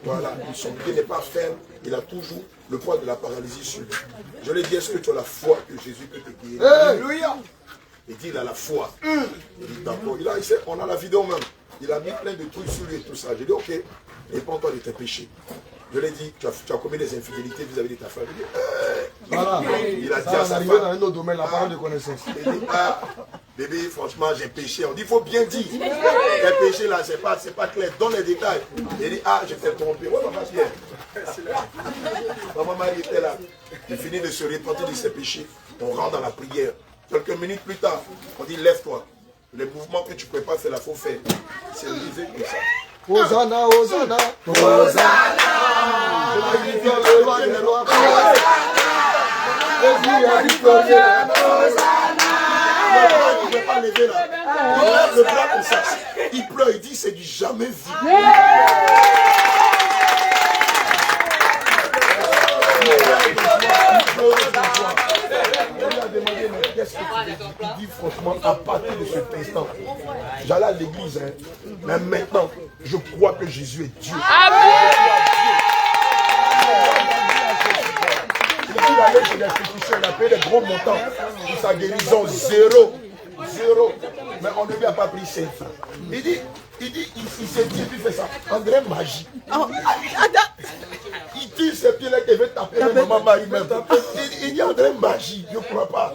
Voilà, son pied n'est pas ferme, il a toujours le poids de la paralysie sur lui. Je lui ai dit, est-ce que tu as la foi que Jésus peut te guérir? Alléluia. Il dit, il a la foi. Il dit, d'accord. On a la vidéo même. Il a mis plein de trucs sur lui et tout ça. J'ai dit, ok, réponds-toi de tes péchés. Je lui ai dit, tu as commis des infidélités vis-à-vis de ta femme. Il dit, voilà. Il a dit à sa femme. dans un autre domaine, la parole de connaissance. Il dit, bébé, franchement, j'ai péché. On dit, il faut bien dire. Les péchés là, c'est pas clair. Donne les détails. Il dit, je t'ai trompé. Ouais, maman Pierre. Maman Marie était là. Il finit de se repentir de ses péchés. On rentre dans la prière. Quelques minutes plus tard, on dit, lève-toi. Les mouvements que tu ne peux pas faire, il faut faire. C'est lisé comme ça. Hosanna, Hosanna, Hosanna. Il ne peut pas lever là. Il lève le bras comme ça. Il pleure, il dit c'est du jamais vu. Il dit franchement, à partir de cet instant, j'allais à l'église, mais maintenant, je crois que Jésus est Dieu. Il dit aller chez l'institution, il a payé des gros montants pour sa guérison, zéro. Mais on ne lui a pas pris 5 francs. Il s'est dit, il fait ça. André magie. Il tire ses pieds là, il veut taper même maman Marie même. Il dit André magie, je ne crois pas.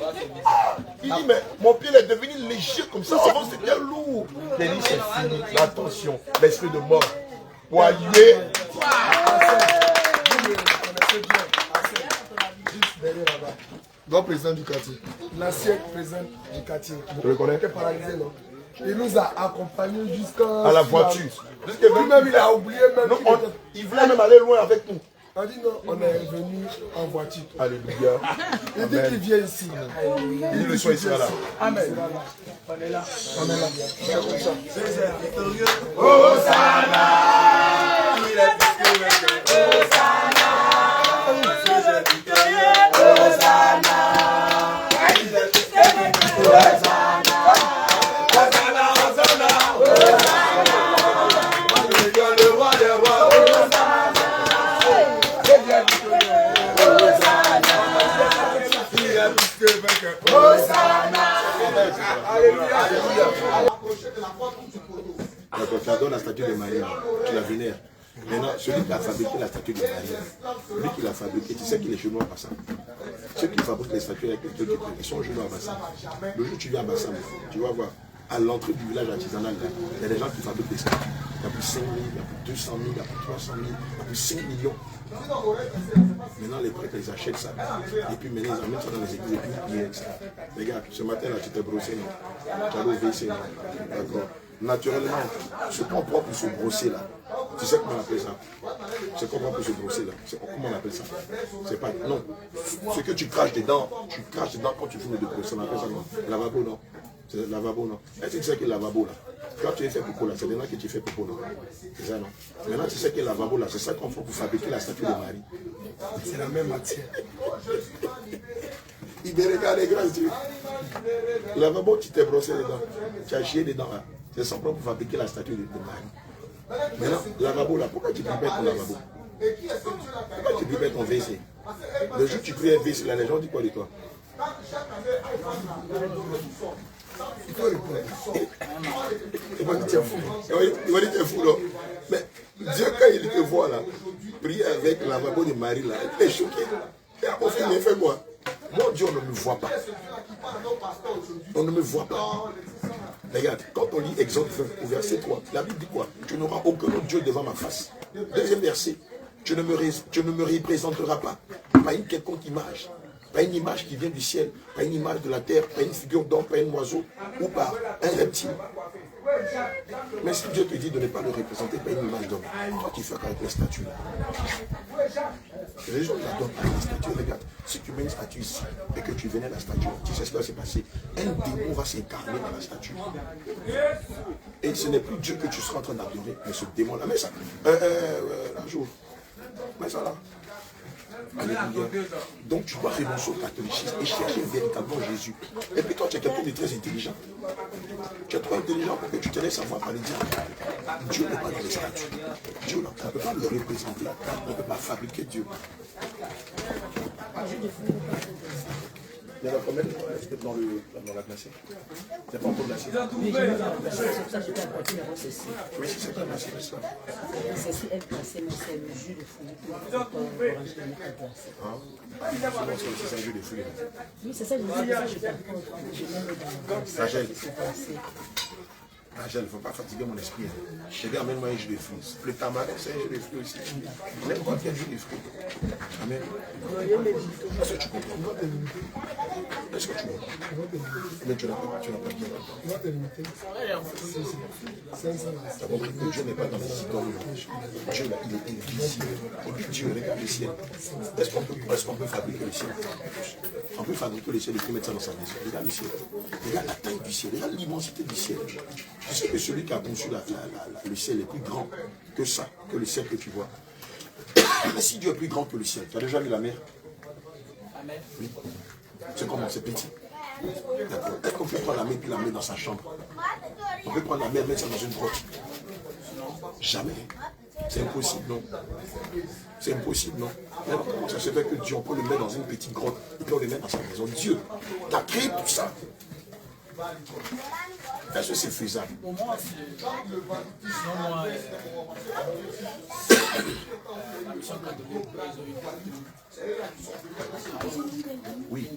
Il dit, mais mon pied est devenu léger comme ça. Avant c'était lourd. Il dit, c'est fini. Attention, l'esprit de mort. Poyé. Grand président du quartier. L'ancien président du quartier. Tu le connais? Qui est paralysé, non? Il nous a accompagnés jusqu'à la voiture. Lui-même, il a oublié même. Non, il voulait même aller loin avec nous. On dit non, on est venu en voiture. Alléluia. Il dit qu'il vient ici. Il dit le soin ici là. Amen. On est là. On est là. C'est comme ça. Hosanna. Il est victorieux. Hosanna. Hosanna. Il est victorieux. Hosanna. Hosanna, Hosanna. Hosanna. Le roi des rois. Hosanna. Il est victorieux. Hosanna. Il est victorieux. Hosanna. Alléluia. D'accord, tu adores la statue de Marie, tu la vénères. Maintenant, celui qui a fabriqué la statue de Marie, lui qui l'a fabriqué, tu sais qu'il est genoux à Bassam. Ceux qui fabriquent les statues avec les trucs, ils sont genoux à Bassam. Le jour où tu viens à Bassam, tu vas voir, à l'entrée du village artisanal, il y a des gens qui fabriquent des statues. Il y a plus 5 000, il y a plus 200 000, il y a plus 300 000, il y a plus 5 millions. Maintenant, les prêtres, ils achètent ça. Et puis, maintenant, ils emmènent ça dans les églises et puis ils prient avec ça. Les gars, ce matin, là, tu t'es brossé, non? Tu allais au WC, non? D'accord. Naturellement, ce qu'on prend pour se brosser, là, tu sais comment on appelle ça? Ce qu'on prend pour se brosser, là, comment on appelle ça? C'est pas... Non. Ce que tu craches dedans quand tu finis de brosser, on appelle ça, non? Lavabo, non? C'est le lavabo, non? Est-ce que tu sais que le lavabo, là? Quand tu es fait popo, là, c'est maintenant que tu fais popo, non? C'est ça, non? Maintenant, tu sais que le lavabo, là, c'est ça qu'on fait pour fabriquer la statue de Marie. C'est la même matière. Il me regarde, grâce Dieu. Le lavabo, tu t'es brossé dedans. Tu as chié dedans, là. C'est simplement pour fabriquer la statue de Marie. Maintenant, le lavabo, là, pourquoi tu pipettes ton lavabo? Pourquoi tu pipettes ton WC? Le jour où tu pries un WC, là, les gens disent quoi de toi? Il faut répondre. Il va dire tu es fou. Il va dire tu es fou, non? Mais Dieu, quand il te voit là, prier avec le lavabo de Marie là, il est choqué. Et après, il fait quoi? Mon Dieu, on ne me voit pas. On ne me voit pas. Regarde, quand on lit Exode 20 au verset 3, la Bible dit quoi? Tu n'auras aucun autre Dieu devant ma face. Deuxième verset, tu ne me représenteras pas par une quelconque image. Pas une image qui vient du ciel, pas une image de la terre, pas une figure d'homme, pas un oiseau ou par un reptile. Mais si Dieu te dit de ne pas le représenter par une image d'homme, toi tu fais avec les statues là. Les gens l'adorent avec les statues. Regarde, si tu mets une statue ici et que tu vénères la statue, tu sais ce qui va se passer. Un démon va s'incarner dans la statue. Et ce n'est plus Dieu que tu seras en train d'adorer, mais ce démon là. Mets ça. Un jour. Mets ça là. Alléluia. Donc tu dois renoncer au catholicisme et chercher véritablement Jésus. Et puis toi, tu es quelqu'un de très intelligent. Tu es trop intelligent pour que tu te laisses avoir par les diables. Dieu n'est pas dans les statues. Dieu, on ne peut pas le représenter. On ne peut pas fabriquer Dieu. Il y en a combien dans la glacée? C'est pas encore glacé. Oui, c'est pour ça que je t'ai apporté d'abord ceci. Oui, c'est pas glacé, c'est ça. Ceci est glacé, mais c'est le jus de fruits pour orange qui n'est pas glacé. C'est un jeu de fruits. Oui, c'est ça, je t'apporte. Je mets dans le Rachel. Rachel, il ne faut pas fatiguer mon esprit. Je dis, amène-moi un jus de fruits. Le tamarin, c'est un jus de fruits aussi. N'importe quel jus de fruits. Amen. Est-ce que tu comprends? Est-ce que tu comprends? Mais tu n'as pas bien compris. Tu as compris que Dieu n'est pas dans les idoles. Dieu, là, il est invisible. Et puis Dieu regarde le ciel. Est-ce qu'on peut fabriquer le ciel? On peut fabriquer le ciel et puis mettre ça dans sa maison. Regarde le ciel. Regarde la taille du ciel. Regarde l'immensité du ciel. Tu sais que celui qui a conçu le ciel est plus grand que ça, que le ciel que tu vois. Mais si Dieu est plus grand que le ciel, tu as déjà vu la mer? Oui. C'est comment? C'est petit. D'accord. Est-ce qu'on peut prendre la mer puis la mettre dans sa chambre? On peut prendre la mer et mettre ça dans une grotte? Jamais. C'est impossible, non? C'est impossible, non? Mais comment ça se fait que Dieu, on peut le mettre dans une petite grotte et puis on le met dans sa maison? Dieu, tu as créé tout ça. Est-ce que c'est faisable? Pour moi, oui.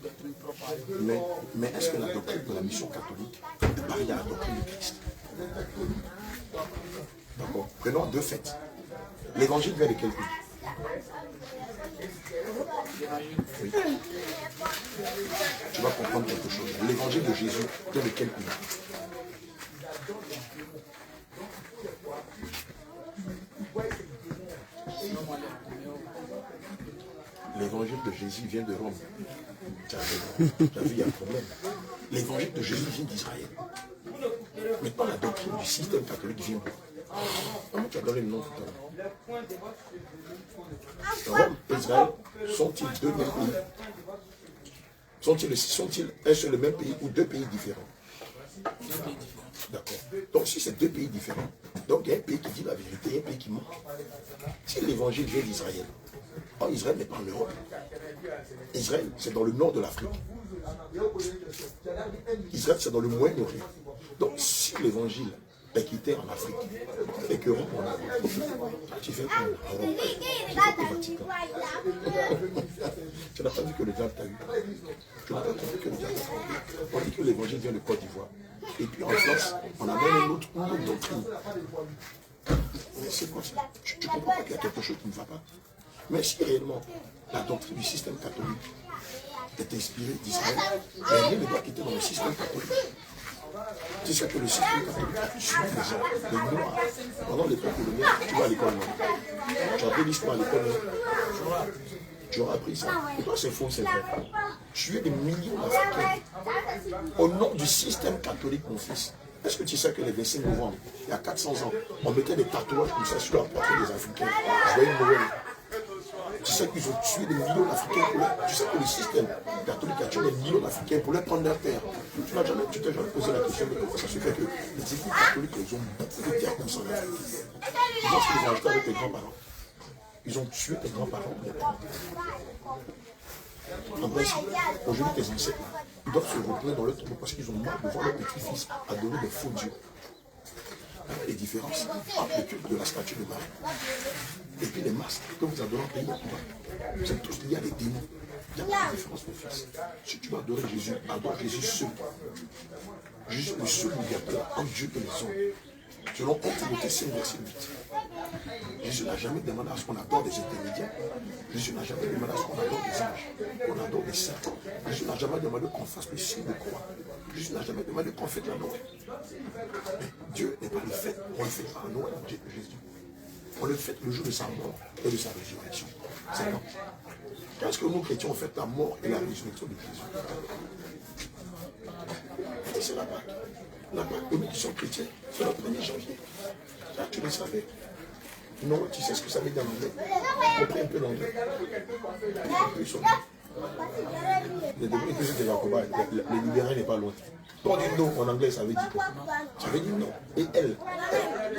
Mais est-ce que la doctrine de la mission catholique est pareille à la doctrine de Christ? D'accord. Prenons deux faits. L'évangile vient de quel pays? Oui. Tu vas comprendre quelque chose. L'évangile de Jésus vient de quel pays? L'évangile de Jésus vient de Rome. Tu as vu, il y a un problème. L'évangile de Jésus vient d'Israël. Maintenant, la doctrine du système catholique vient d'où? Comment tu as donné le nom tout à l'heure? Rome et Israël sont-ils deux mêmes pays? Sont-ils un seul le même pays ou deux pays différents? D'accord. Donc si c'est deux pays différents, donc il y a un pays qui dit la vérité et un pays qui ment. Si l'évangile vient d'Israël, or Israël n'est pas en Europe. Israël, c'est dans le nord de l'Afrique. Israël, c'est dans le Moyen-Orient. Donc si l'évangile est quitté en Afrique et que Rome en Europe, tu fais quoi en Europe? Tu fais quoi au Vatican? Tu n'as pas vu que le diable t'a eu. Tu n'as pas vu que le diable t'a eu. On dit que l'évangile vient de Côte d'Ivoire. Et puis en France, on a même une autre doctrine. Mais c'est quoi ça? Tu comprends pas qu'il y a quelque chose qui ne va pas? Mais si réellement la doctrine du système catholique est inspirée d'Israël, rien ne doit quitter dans le système catholique. Tu sais que le système catholique a tué les gens, les Noirs. Pendant l'époque coloniale, tu vas à l'école noire. Tu as appris l'histoire à l'école noire. Tu auras appris ça. Et toi, c'est faux, c'est vrai. Tuer des millions d'Africains au nom du système catholique, mon fils. Est-ce que tu sais que le 25 novembre, il y a 400 ans, on mettait des tatouages comme ça sur la poitrine des Africains? Joyeux Noël. Tu sais qu'ils ont tué des millions d'Africains pour leur... Tu sais que le système catholique a tué des millions d'Africains pour leur prendre leur terre. Tu t'es jamais posé la question de pourquoi ça se fait que les églises catholiques, ils ont beaucoup de terres comme ça en Afrique. Tu vois ce qu'ils ont acheté avec tes grands-parents? Ils ont tué tes grands-parents pour les prendre. En principe, aujourd'hui, tes ancêtres, ils doivent se reposer dans leur tombeau parce qu'ils ont marre de voir leurs petits-fils adorer des faux dieux. Les différences entre le culte de la statue de Marie et puis les masques que vous adorez en pays de Cuba. Vous êtes tous liés à des démons. Il n'y a pas de différence, mon fils. Si tu veux adorer Jésus, adore Jésus seul. Jésus est le seul médiateur entre Dieu et les hommes. Selon 1 Timothée 5, verset 8. Jésus n'a jamais demandé à ce qu'on adore des intermédiaires. Jésus n'a jamais demandé à ce qu'on adore des anges, qu'on adore des saints. Jésus n'a jamais demandé qu'on fasse le signe de croix. Jésus n'a jamais demandé qu'on fête la Noël. Mais Dieu n'est pas le fait, on le fêtera à Noël, Jésus. On le fête le jour de sa mort et de sa résurrection. C'est quand? Qu'est-ce que nous chrétiens, on fête la mort et la résurrection de Jésus? Et c'est la Pâque. La Pâque, pour nous qui sommes chrétiens, c'est le 1er janvier. Là, tu le savais. Non, tu sais ce que ça veut dire en anglais. Compris un peu l'anglais. Le libéral n'est pas loin. Quand on dit non en anglais, ça veut dire quoi? Ça veut dire non. Et elle,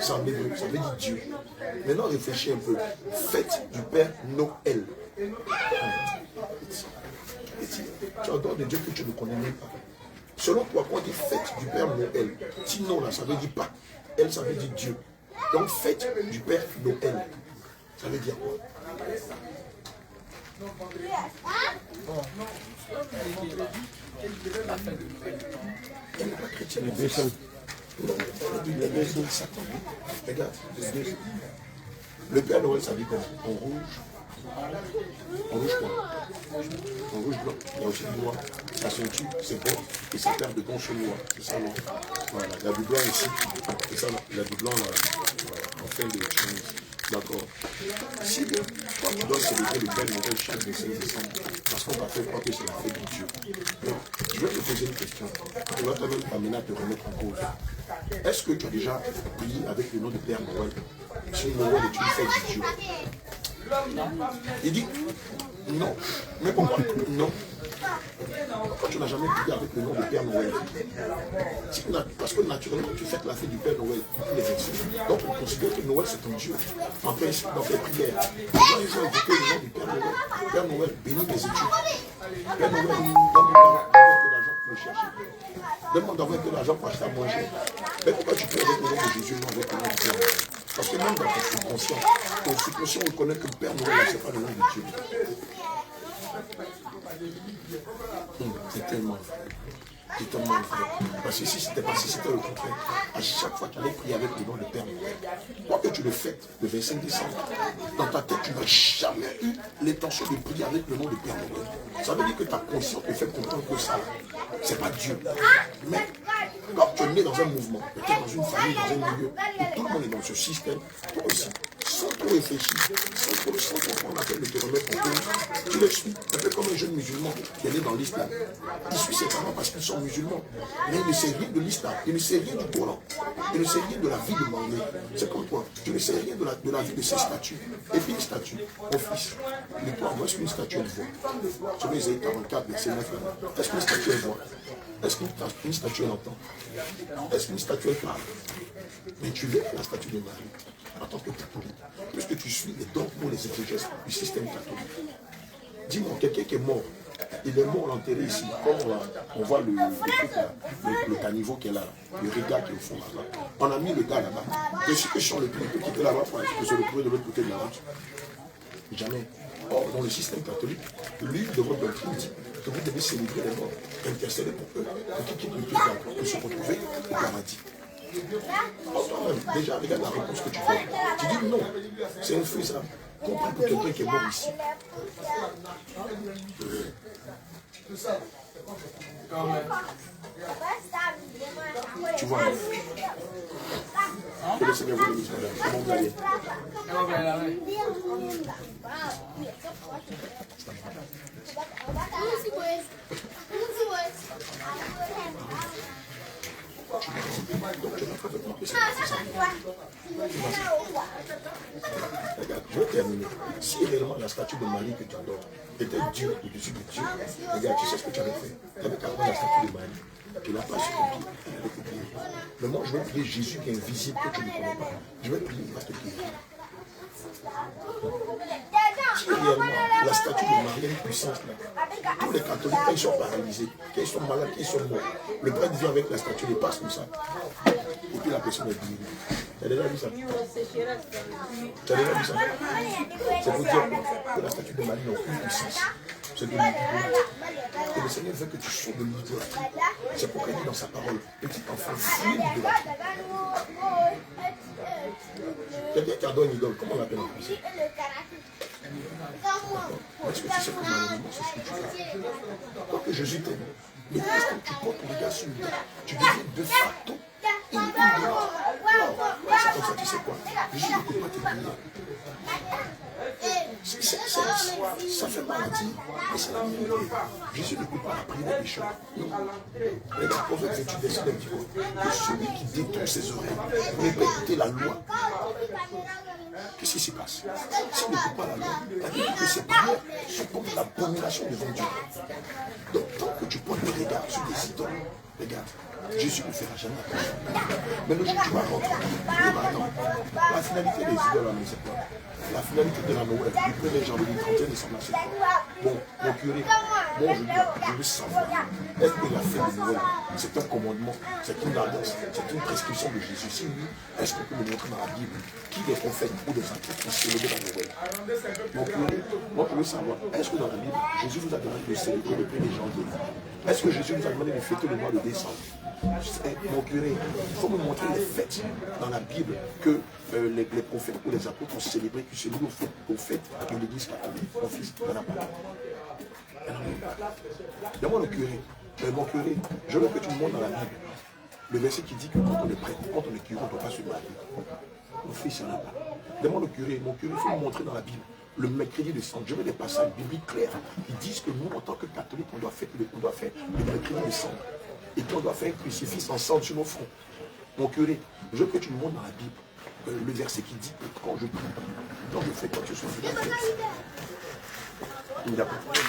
ça veut dire Dieu. Maintenant, réfléchis un peu. Fête du Père Noël. Tu adores des dieux que tu ne connais même pas. Selon toi, quand on dit fête du Père Noël, si non là, ça veut dire pas. Elle, ça veut dire Dieu. Donc fête du Père Noël, ça veut dire quoi? Elle n'est pas chrétienne. Regarde. Le Père Noël, ça dit quoi? En rouge. En rouge quoi? En rouge blanc. Il y a aussi le noir. Sa ceinture, c'est bon. Et sa paire de poncho noir. C'est ça, non? Voilà. Il y a du blanc ici. C'est ça, non? Il y a du blanc là. Voilà. En fin de chemise. D'accord. Si toi, tu dois célébrer le Père Noël chaque 25 décembre, parce qu'on va faire croire que c'est la fête de Dieu. Donc, je vais te poser une question. Tu vas toi-même t'amener à te remettre en cause. Est-ce que tu as déjà prié avec le nom de Père Noël? Si Noël est une fête de Dieu. Il dit non. Mais pourquoi non? Pourquoi tu n'as jamais prié avec le nom de Père Noël? Parce que naturellement, tu fêtes la fête du Père Noël les 26. Donc on considère que Noël c'est ton Dieu. En principe, dans tes prières, les gens ils ont invoqué le nom du Père Noël. Père Noël, bénis mes études. Père Noël, donne-moi un peu d'argent pour le chercher. Donne-moi d'avoir un peu d'argent pour acheter à manger. Mais pourquoi tu pries avec le nom de Jésus, non avec le nom du Père Noël? Parce que même dans ton subconscient, on reconnaît que le Père Noël, ce n'est pas le nom de Dieu. C'est tellement vrai. C'est tellement vrai. Parce que si c'était pas si c'était le contraire, à chaque fois tu allais prier avec le nom de Père Noël. Quoi que tu le fêtes le 25 décembre, dans ta tête, tu n'as jamais eu l'intention de prier avec le nom de Père Noël. Ça veut dire que ta conscience te fait comprendre que ça, c'est pas Dieu. Mais quand tu es né dans un mouvement, tu es dans une famille, dans un milieu, et tout le monde est dans ce système, toi aussi, sans trop réfléchir, sans trop prendre la peine de te remettre en cause, tu le suis, un peu comme un jeune musulman qui est né dans l'islam. Il suit ses parents parce qu'ils sont musulmans, mais il ne sait rien de l'islam, il ne sait rien du Coran, il ne sait rien de la vie de Mahomet. C'est comme toi, tu ne sais rien de la vie de ses statues. Et puis les statues, mon fils, mais toi, moi, est-ce qu'une statue elle voit? Sur Isaïe 44, verset 9, est-ce qu'une statue elle voit? Est-ce qu'une statue elle entend? Est-ce qu'une statue elle parle? Mais tu verras la statue de Marie en tant que catholique, puisque tu suis les dogmes, les exégèses du système catholique. Dis-moi, quelqu'un qui est mort, il est mort enterré ici, comme on voit le caniveau qui est là, le regard qui est au fond là-bas. On a mis le gars là-bas. Et ceux qui sont le plus qui étaient là-bas pour se retrouver de l'autre côté de la route. Jamais. Or, dans le système catholique, l'une de votre doctrine dit que vous devez célébrer les morts, intercéder pour eux, pour qu'ils quittent le Dieu pour se retrouver au paradis. Or, toi-même, déjà, regarde la réponse que tu fais. Tu dis non, c'est infaisable. Comprends pour quelqu'un qui est mort ici. Tu vois, que le Seigneur vous bénisse, madame. Comment vous allez? Regarde, je vais terminer. Si réellement la statue de Marie que tu adores était Dieu au-dessus de Dieu, regarde, tu sais ce que tu avais fait. Tu avais qu'à prendre la statue de Marie. Tu l'as pas sur ton pied, tu l'avais coupé. Mais moi, je vais prier Jésus qui est invisible, que tu ne connais pas. Je vais prier, il va te guérir. Si réellement la statue de Marie a une puissance là, tous les catholiques, quand ils sont paralysés, quand ils sont malades, quand ils sont morts, le prêtre vient avec la statue, il passe comme ça. Et puis la personne est guérie. Tu as déjà vu ça? Tu as déjà vu ça? C'est pour dire que la statue de Marie n'a aucune puissance. C'est de l'idolâtrie. Et le Seigneur veut que tu sois de l'idolâtrie. C'est pourquoi il dit dans sa parole, petit enfant, fuis l'idolâtrie. Quelqu'un qui adore une idole, comment on l'appelle en français? Est-ce que tu sais que malheureusement c'est ce que tu fais? Quand que Jésus t'aime, mais est-ce que tu portes ton regard sur lui? Tu deviens de facto une idole. C'est comme ça, tu sais quoi? Jésus ne peut pas te bénir. Ça fait mal à dire, mais c'est la vérité. Jésus ne peut pas apprendre des pécheurs. Non. Et dans Proverbe 28, verset 1, dit que celui qui détourne ses oreilles pour écouter la loi Qu'est-ce qui se passe? S'il ne coupe pas la loi, la Bible dit que ses prières sont comme l'abomination devant Dieu. Donc, tant que tu portes le regard sur des idoles, regarde, Jésus ne fera jamais attention. Mais le jour où tu vas rentrer, la finalité des idoles, c'est quoi? La finalité de la Noël, du 1er janvier, du 31 décembre, c'est quoi? Bon, mon curé, bon, je veux savoir. Est-ce que la fête de Noël, c'est un commandement, c'est une alliance, c'est une prescription de Jésus? Si oui, est-ce qu'on peut me montrer dans la Bible qui des prophètes ou des apôtres ont célébré la Noël? Mon curé, moi je veux savoir, est-ce que dans la Bible, Jésus vous a demandé de célébrer le 1er janvier? Est-ce que Jésus vous a demandé de fêter le mois de décembre? Mon curé, il faut me montrer les fêtes dans la Bible que les prophètes ou les apôtres ont célébré, qui se lient aux fêtes de l'église catholique. Mon fils, il n'y en a pas. Demande au curé, mon curé, je veux que tu me montres dans la Bible le verset qui dit que quand on est prêtre, quand on est curé, on ne doit pas se marier. Mon fils, il n'y en a pas. Demande au curé, mon curé, il faut me montrer dans la Bible le mercredi de Cendre. Je veux des passages bibliques clairs qui disent que nous, en tant que catholiques, on doit faire le mercredi de Cendre. Et qu'on doit faire un crucifix ensemble sur nos fronts. Mon curé, je veux que tu me montres dans la Bible le verset qui dit que quand je prie, quand je fais quoi que ce soit, je dois faire ça. Il n'y a pas de problème.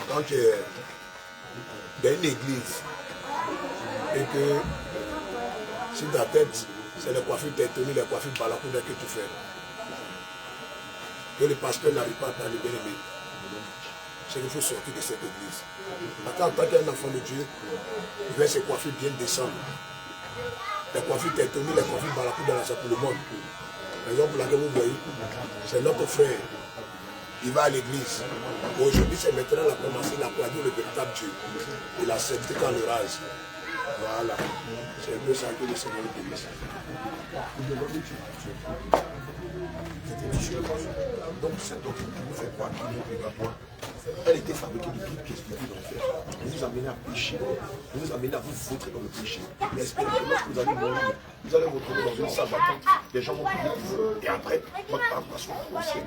Quand tu es dans une église et que sur ta tête, c'est les coiffures tétonies, les coiffures balacoudas que tu fais, que le pasteur n'arrive pas à parler bien aimé, c'est qu'il faut sortir de cette église. En tant qu'un enfant de Dieu, il veut ses coiffures bien descendre. Les coiffures tétonies, les coiffures balacoudas, c'est pour le monde. Par exemple, pour laquelle vous voyez, c'est notre frère. Il va à l'église. Aujourd'hui, c'est maintenant la commencé, il a croisé le véritable Dieu. Il a accepté quand le rase. Voilà. C'est un peu ça que le Seigneur nous bénisse. Donc, cette doctrine qui nous fait croire qu'il est obligatoire, elle était fabriquée de toutes pièces de vie d'enfer. Vous vous amenez à pécher, vous vous amenez à vous vautrer dans le péché. Mais espérez que lorsque vous allez mourir, vous allez vous retrouver dans une salle d'attente, les gens vont prier pour vous, et après, votre âme va se retrouver au ciel.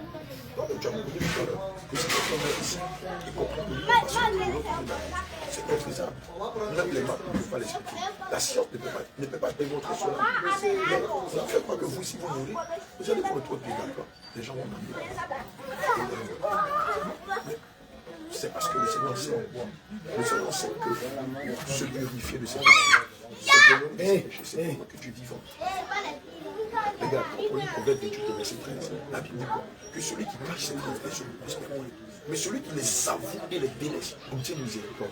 Donc, tu as compris tout à l'heure que c'est quelqu'un est ici, y compris que c'est infaisable. Même les maths ne peuvent pas l'expliquer. La science ne peut pas démontrer cela. Mais ça fait croire que vous, si vous mourrez, vous allez vous retrouver d'accord. Les gens vont prier. C'est parce que le Seigneur sait. Le Seigneur sait que se purifier de ses péchés, se donner de ses péchés, c'est pour que tu vivantes. Regarde, quand on lit Proverbe 28, verset 13, la Bible dit quoi? Que celui qui cache ses preuves est celui qui se prie. Mais celui qui les avoue et les délaisse obtient miséricorde.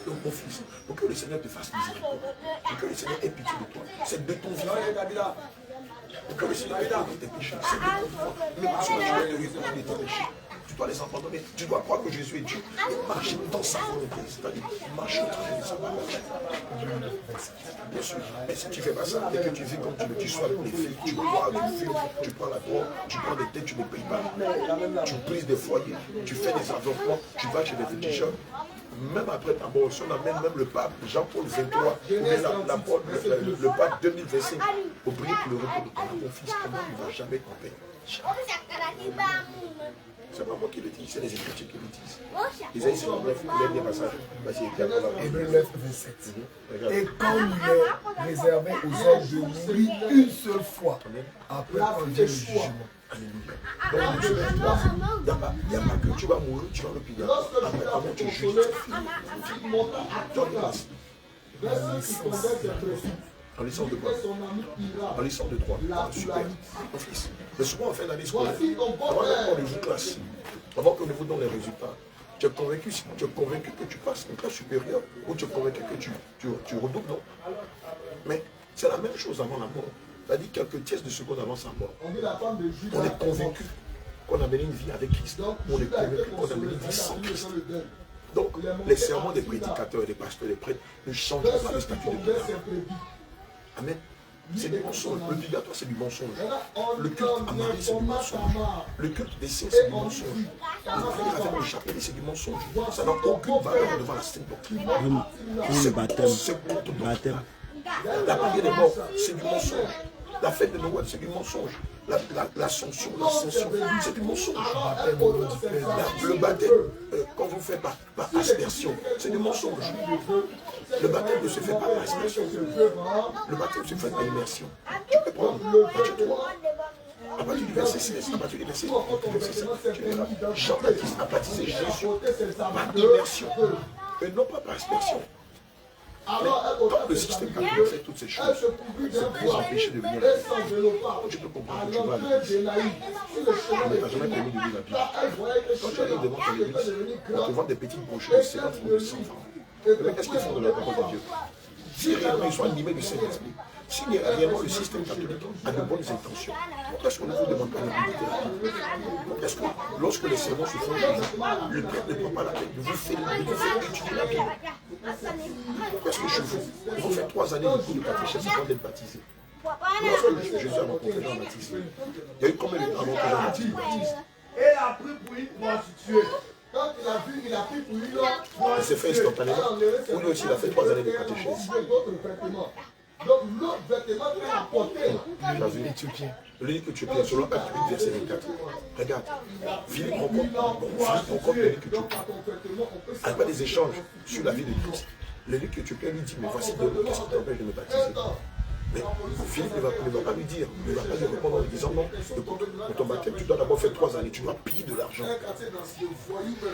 Donc mon fils, pour que le Seigneur te fasse miséricorde, pour que le Seigneur ait pitié de toi, c'est de ton vivant. Pour que le Seigneur ait pitié de tes péchés, c'est de ton vivant. Mais tu dois te répondre de tes péchés. Tu dois les abandonner. Tu dois croire que Jésus est Dieu et marcher dans sa volonté. C'est-à-dire marcher au travers de sa parole. Bien sûr. Mais si tu ne fais pas ça et que tu vis comme tu veux, tu sois les filles, tu bois, tu fumes, tu prends la drogue, tu prends des têtes, tu ne payes pas. Tu brises des foyers, tu fais des avortements, tu vas chez des féticheurs. Même après ta mort, on amène même le pape Jean-Paul XXIII, le pape 2025, pour prier pour le repos de ton âme. Mon fils, comment il ne va jamais être en paix? C'est pas moi qui le dis, c'est les Écritures qui le disent. Isaïe 59, il y a un passage. Hébreux 9, 27. Et quand il est réservé aux hommes de mourir une seule fois, après qu'on vient le jugement. Donc, il n'y a pas que tu vas mourir, tu vas le payer. Après, avant tu juges, en licence de quoi? En licence de 3. Super. Mon fils. Mais souvent en fin d'année scolaire, avant d'avoir les classes, avant qu'on ne vous donne les résultats, tu es convaincu que tu passes une classe supérieure ou tu es convaincu que tu redoubles, non? Mais c'est la même chose avant la mort. C'est-à-dire quelques tiers de secondes avant sa mort. On est convaincu. qu'on a mené une vie avec Christ. On est convaincu qu'on a mené une vie sans Christ. Donc, les sermons des prédicateurs, des pasteurs, des prêtres ne changent pas le statut de Dieu. Amen. C'est du mensonge. Le purgatoire, c'est du mensonge. Le culte à Marie, c'est du mensonge. Le culte des saints, c'est du mensonge. Le prière avec le chapelet, c'est du mensonge. Ça n'a aucune valeur devant la sainte doctrine. Le baptême. La prière des morts, c'est du mensonge. La fête de Noël, c'est du mensonge. L'ascension, l'ascension, c'est du mensonge. Le baptême, quand vous faites par aspersion, c'est du mensonge. Le baptême ne se fait pas par aspersion. Le baptême se fait par immersion. Tu peux prendre Matthieu 3. À partir du verset 16, à partir du verset 16, tu verras, Jean-Baptiste a baptisé Jésus par immersion, et non pas par aspersion. Mais quand le système catholique fait toutes ces choses, c'est pour empêcher de venir à l'église. Tu peux comprendre que tu vas à l'église. On ne t'a jamais permis de lire la Bible. Quand tu arrives devant ton église, on te vend des petites brochures de 50 francs, de 100 francs. Mais qu'est-ce qu'ils font de la parole de Dieu? Si réellement ils sont animés du Saint-Esprit, si réellement le système catholique a de bonnes intentions, pourquoi est-ce qu'on ne vous demande pas de méditer la Bible? Pourquoi est-ce que lorsque les sermons se font chez vous, le prêtre ne prend pas la peine de vous faire étudier la Bible? Pourquoi est-ce que chez vous, vous faites 3 années de cours de catéchèse avant d'être baptisé? Lorsque Jésus a rencontré Jean-Baptiste, il y a eu combien de temps avant que Jean-Baptiste baptise? Et il a pris pour une prostituée. Quand il a vu, il a pris pour une Il s'est fait instantanément. Ou lui aussi, il a fait 3 années de catéchèse. Donc l'autre vêtement qu'il a porté, Tu as vu l'unique éthiopien, selon Acte 8, verset 24. Regarde, Philippe rencontre l'unique éthiopien. Il n'y a pas des échanges sur la vie de Christ. L'unique éthiopien lui dit, mais voici de l'eau, qu'est-ce qui t'empêche de me baptiser? Mais Philippe ne va pas lui dire, il ne va pas lui répondre en lui disant non, écoute, pour ton baptême, tu dois d'abord faire 3 années, tu dois payer de l'argent.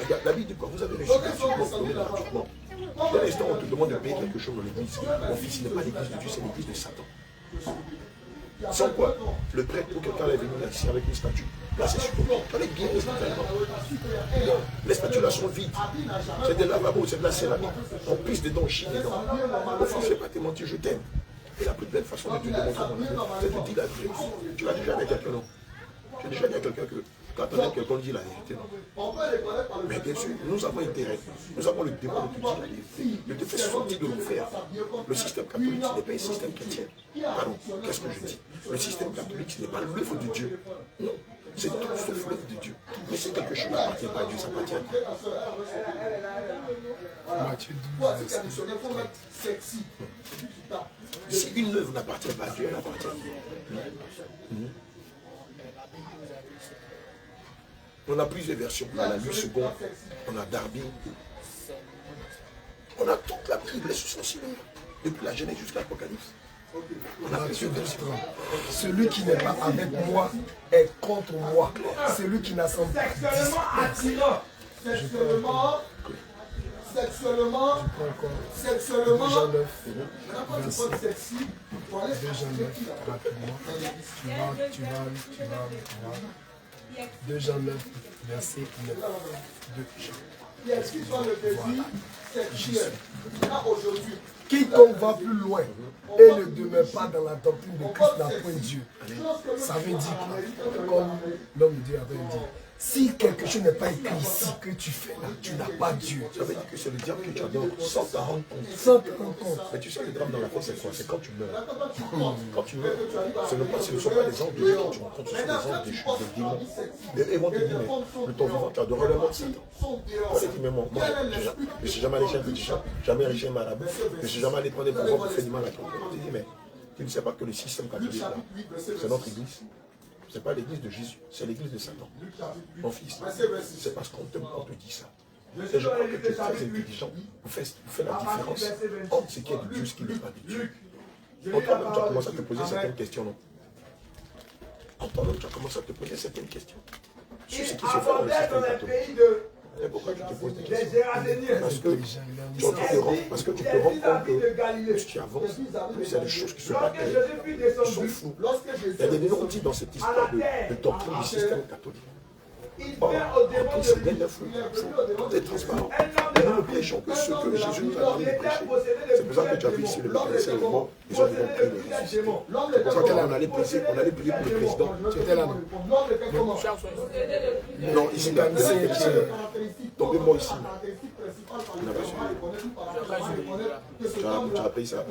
Regarde, la Bible dit quoi? Vous avez reçu gratuitement, donné gratuitement. Dès l'instant où on te demande de payer quelque chose dans l'église, mon fils, ce n'est pas l'église de Dieu, c'est l'église de Satan. Sans quoi, le prêtre ou quelqu'un est venu là ici avec une statue. Là, c'est super. On est bien les statues là sont vides. C'est des lavabos, c'est de la céramique. On pisse dedans, on chie dedans. Mon fils, je ne vais pas te mentir, je t'aime. Et la plus belle façon de te démontrer mon amour, c'est de dire la vérité. Tu l'as déjà dit à quelqu'un, non? Tu as déjà dit à quelqu'un que quand on aime quelqu'un, dit la vérité, non? Mais bien sûr, nous avons intérêt. Nous avons le devoir de te dire la vérité, de te faire sortir de l'enfer. Le système catholique, ce n'est pas un système chrétien. Pardon, qu'est-ce que je dis? Le système catholique, ce n'est pas l'œuvre de Dieu. Non, c'est tout sauf l'œuvre de Dieu. Mais si quelque chose n'appartient pas à Dieu, ça appartient à Dieu. Matthieu 12, Si une œuvre n'appartient pas à Dieu, elle appartient à Dieu. On a plusieurs versions. On a la nuit seconde, on a Darby. On a toute la Bible sous son signe, depuis la Genèse jusqu'à l'Apocalypse. On a plusieurs versions. celui qui n'est pas avec moi est contre moi. Celui qui n'assemble pas Attirant. sexuellement, Sexuellement. 2 Jean 9, Quand tu prends sexy, il faut aller 2 Jean 9, rapidement. Tu vas. 2 Jean 9, verset 9. 2 Jean. qui explique le désir sexuel. Là, aujourd'hui, Quiconque va plus loin et ne demeure pas dans la doctrine de Christ n'a point Dieu. Ça veut dire quoi? Comme l'homme de Dieu avait dit. Si quelque chose n'est pas écrit ici que tu fais là, tu n'as pas Dieu. Ça veut dire que c'est le diable que tu adores sans t'en rendre compte. Sans te rendre compte. Mais tu sais, le drame dans la foi, c'est quoi? C'est quand tu meurs. Quand tu meurs, ce ne sont pas les anges de Dieu que tu rencontres, ce sont les anges des démons. Et vont te dire, mais de ton vivant, tu adorais le monde Satan. On te dit, mais moi, je ne suis jamais allé chez un petit chat, jamais allé chez un marabout, je ne suis jamais allé prendre des pouvoirs pour faire du mal à toi. On te dit, mais tu ne sais pas que le système catholique, là, c'est notre église. Ce n'est pas l'église de Jésus, c'est l'église de Satan. Mon fils, c'est parce qu'on te dit ça. Et je crois que tu es très intelligent. Vous faites la différence entre ce qui est de Dieu et ce qui n'est pas de Dieu. En toi-même, tu as commencé à te poser certaines questions, non? En toi-même, tu as commencé à te poser certaines questions. Sur ce qui se fait dans le système catholique. Et pourquoi tu te poses des questions? Parce que tu es en train de rendre, parce que tu te rends compte que plus tu avances, plus il y a des choses qui sont pas claires, qui sont floues. Il y a des non-dits dans cette histoire de doctrine du système catholique. c'est bien neuf. Il faut être transparent. Et nous, nous prêchons que ce que Jésus nous a demandé de prêcher. C'est pour ça que tu as vu ici le mécanicien est mort, ils ont demandé de le ressusciter. C'est pour ça qu'on allait prier pour le président. Tu étais là, non? Non, ici, là, le mécanicien est tombé mort ici. Il n'a pas suivi. Tu as payé ça.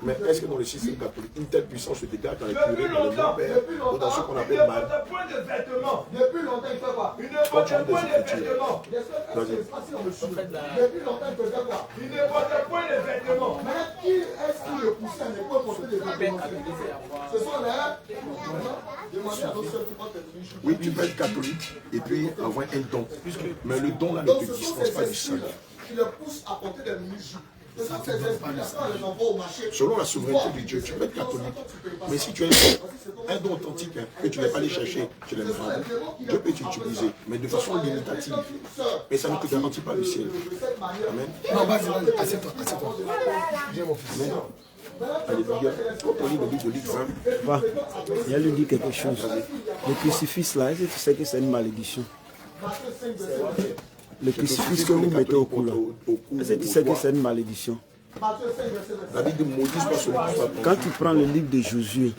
Mais est-ce que dans le système catholique, une telle puissance se dégage dans les curés, dans les grands-pères, ou dans ce qu'on appelle mal? Depuis longtemps, il fait quoi? Il ne Quand tu as portait des point les vêtements. Vas-y. Depuis longtemps, il faisait quoi? Il ne portait point les vêtements. Mais qui est-ce qui le poussait à ne pas porter les vêtements? Ce sont les... Demandez à nos soeurs qui portent les vêtements. Oui, tu peux être catholique et puis avoir un don. Mais le don là ne te dispense pas du salut. Qui le pousse à porter des mini-jupes. Ce sont ces esprits-là, quand on les envoie au marché. Selon la souveraineté de Dieu, tu peux être catholique. Mais si tu as un don authentique, que tu n'es pas allé chercher chez les enfants, Dieu peut t'utiliser, mais de façon limitative. Et ça ne te garantit pas le ciel. Amen. Non, vas-y, assieds-toi, assieds-toi. Viens, mon fils. Alléluia. Quand on lit le livre de Luc 20, Va, il a lui dit quelque chose. Le crucifix là, est-ce que tu sais que c'est une malédiction? Le crucifix que vous mettez au cou là, est-ce que tu sais que c'est une malédiction? la Bible dit maudit soit celui qui va Quand tu prends le livre de Josué,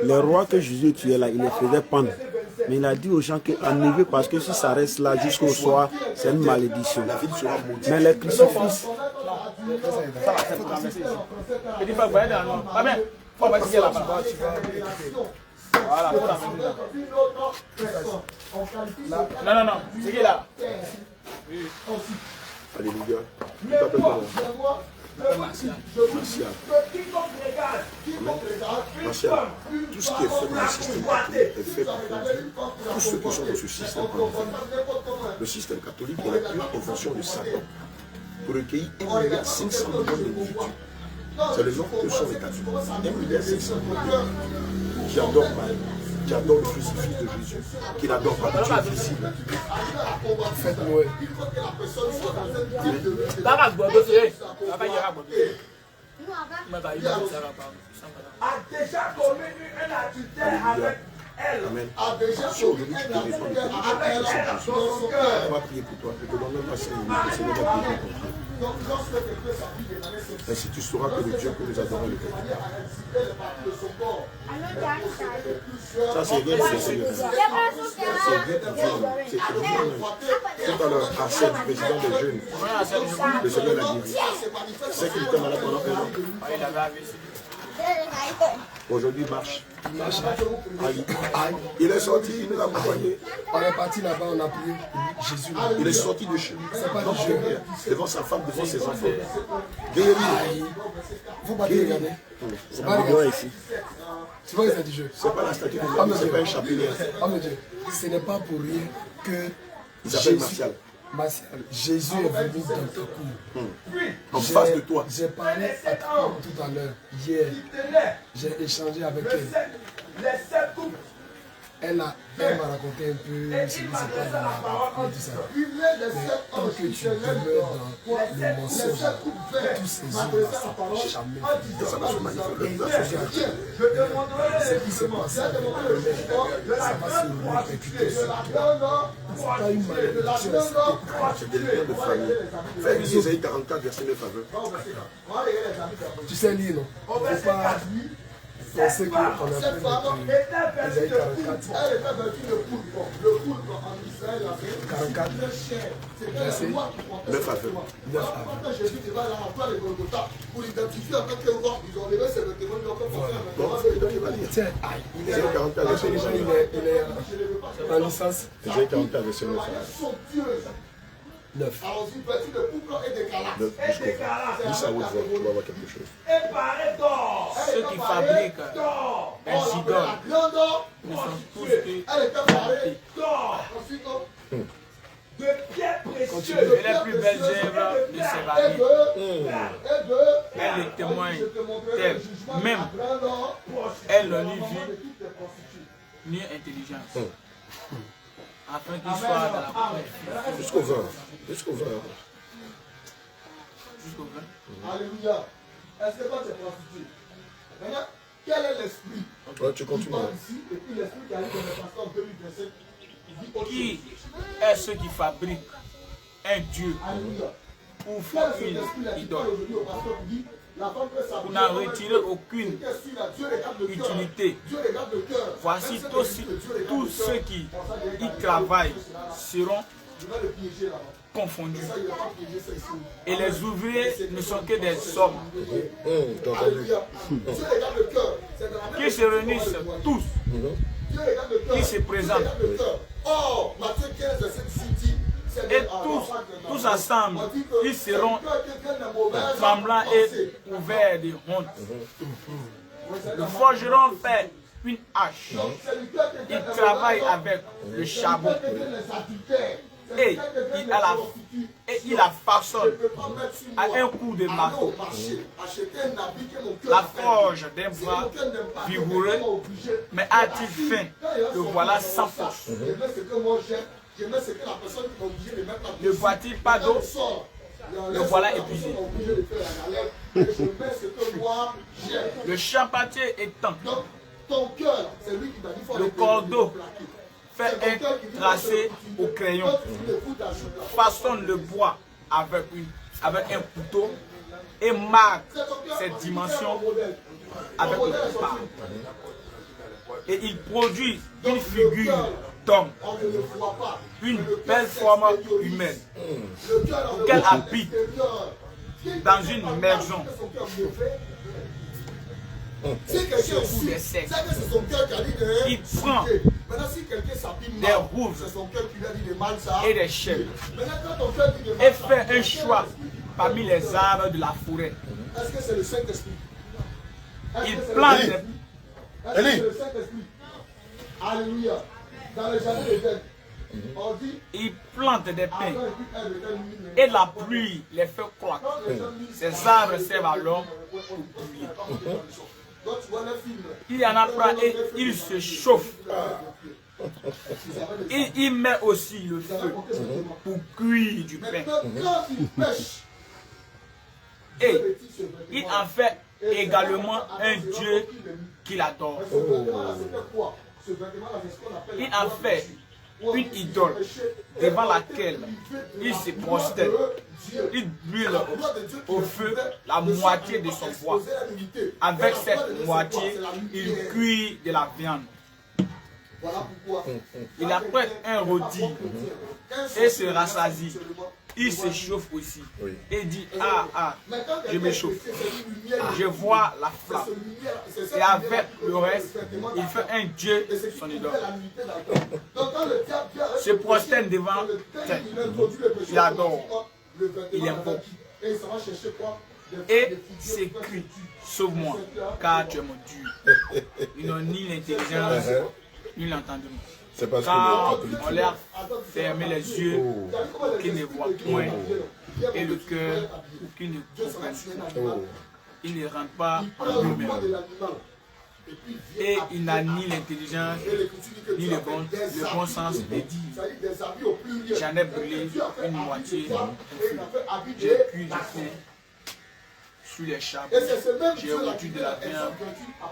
les rois que Josué tuait là, il les faisait pendre. Mais il a dit aux gens qu'enlever parce que si ça reste là jusqu'au soir, c'est une malédiction. la ville sera maudite. Mais les crucifix, Je dis pas, vous voyez dans le nom. Pas bien. Faut pas dire là-bas. Voilà, faut la non, c'est qui là? Alléluia. Tu t'appelles comment? Martial. Martial. Tout ce qui est fait dans le système catholique est fait par tous ceux qui sont dans ce système catholique. Le système catholique est la pure invention de Satan pour recueillir 1,5 milliard d'individus. C'est les hommes que sont les catholiques. 1,5 milliard qui adorent mal, qui adorent le crucifix de Jésus, qui n'adorent pas le Dieu visible. Faites Noël. A déjà commis un adultère avec elle. Amen. A déjà Si aujourd'hui tu te répands de quelque chose, on va prier pour toi. Je te donne même pas 5 minutes, le Seigneur va prier pour toi. Et si tu sauras que le Dieu que nous adorons le Père. Ça c'est rien pour le Seigneur. C'est bien pour Dieu. C'est tout à l'heure, Arsène, président des jeunes, le Seigneur l'a guéri. C'est qu'il était malade pendant un an. Aujourd'hui, il marche. Il est sorti, il nous a accompagnés. On est parti là-bas, on a prié. Jésus. Il est sorti de chez lui. C'est pas Donc, du jeu. devant sa femme, devant ses enfants. Guéri. Faut pas te regarder. c'est un vidéo ici. Tu vois que c'est du jeu. C'est pas la statue de Dieu, c'est pas un chapelet. Oh mon Dieu, ce n'est pas pour rien que Il s'appelle Martial. Jésus est venu dans ta cour. En face de toi. J'ai parlé à ta femme tout à l'heure, hier. J'ai échangé avec elle. Elle m'a raconté un peu ce qui se passe dans la vie, tout ça. Mais tant que tu demeures dans le mensonge, tous ces hommes-là, ça ne va jamais. Ça va se manifester. Ce qui se passe avec le mec, ça va se répercuter sur toi. Ce n'est pas une malédiction, C'est des liens de famille. Fais Isaïe 44, verset 9 à 20. tu sais lire, non? Il ne faut pas penser qu'on a Cette femme était vertie de poulpe. Elle était vertie de poulpe. Le poulpe en Israël, 44, c'est moi qui portais 9 à 20. Quand Jésus va à la place de Golgotha pour identifier en tant que roi, ils ont levé ses vêtements, ils ont fait porter un Bon, vêtement. il va lire. tiens, il est Isaïe 44, verset 9 à 20. il est en licence Isaïe 44, verset 9 à 20. Somptueuse. 9. Alors, une vertu de poulpe et d'écarlate. 9 jusqu'au 20. Dis ça à haute voix, tu vas voir quelque chose. Et parée d'or. Ceux qui fabriquent d'or. un gigot La grande or ne sont tous prostituée. Elle était parée d'or. Ensuite, de pierres précieuses. Et les plus belles œuvres de Sévanie. Elle les témoigne tels, même elle ne lui vit ni intelligence. Afin qu'il soit dans la première. Jusqu'au 20. Jusqu'au 20. Jusqu'au 20. Alléluia. Est-ce que toi tu es prostitué? Maintenant, quel est l'esprit Ouais, tu continues. ici, et puis l'esprit qui arrive dans le pasteur en 2027, qui est ce qui fabrique un Dieu ou une idole? Vous n'en retirez aucune utilité. Voici tous ceux qui y travaillent seront confondus. Et les ouvriers ne sont que des hommes qui se réunissent tous, qui se présentent. Et tous ensemble, ils seront tremblants et ouverts de honte. Le forgeron fait une hache. Il travaille avec le charbon. Et il la façonne à un coup de marteau. La forge d'un bras vigoureux, mais a-t-il faim? Le voilà sans force. Ne voit-il pas d'eau? Le voilà épuisé. Le charpentier étend le cordeau, fait un tracé au crayon, façonne le bois avec un couteau et marque ses dimensions avec le couteau. Et il produit une figure d'homme, une belle forme humaine, qu'elle habite dans une maison. Sous des sexes. Il prend des rouves et des chèvres et fait un choix parmi les arbres de la forêt. Il plante Alléluia. Dans le jardin d'Éden, on dit, il plante des pins et la pluie les fait croître. Ces arbres servent à l'homme pour cuire. Il y en a plein et il se chauffe. Il met aussi le feu pour cuire du pain. Et il en fait également un Dieu qu'il adore. Il en fait une idole devant laquelle il se prosterne. Il brûle au feu la moitié de son bois. Avec cette moitié, il cuit de la viande. Il apprête un rôti et se rassasie. Il se chauffe aussi et dit, je me chauffe. Je vois la flamme. Et avec le reste, il fait un Dieu, son idole. Se prosterne devant terre. Il adore. Il invoque. Et s'écrie, sauve-moi, car tu es mon Dieu. Ils n'ont ni l'intelligence, ni l'entendement. Car on leur a fermé les yeux pour qu'ils ne voient point et le cœur pour qu'ils ne comprennent point. Ils ne rentrent pas en eux-mêmes. Et il n'a ni l'intelligence, ni le bon sens de dire. J'en ai brûlé une moitié. J'ai cuit du pain sur les charbons. J'ai reçu de la viande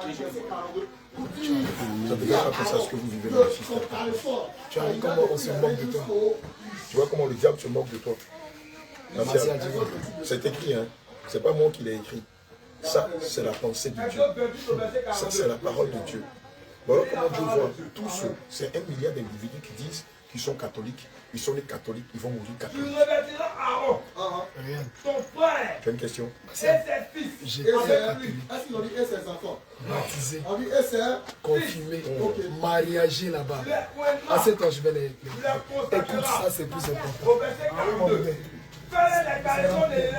et j'ai volé. Ça ne veut pas penser à ce que vous vivez dans le système. Tu vois comment on se moque de toi. Tu vois comment le diable se moque de toi. C'est écrit, hein. C'est pas moi qui l'ai écrit. Ça, c'est la pensée de Dieu. Ça, c'est la parole de Dieu. Voilà comment Dieu voit tous ceux. C'est 1 milliard d'individus qui disent qu'ils sont catholiques. Ils sont les catholiques, ils vont mourir catholiques. Tu as une question? J'étais catholique, baptisé, confirmé, mariagé là-bas. À cet âge, je vais les... Écoute, ça c'est plus important.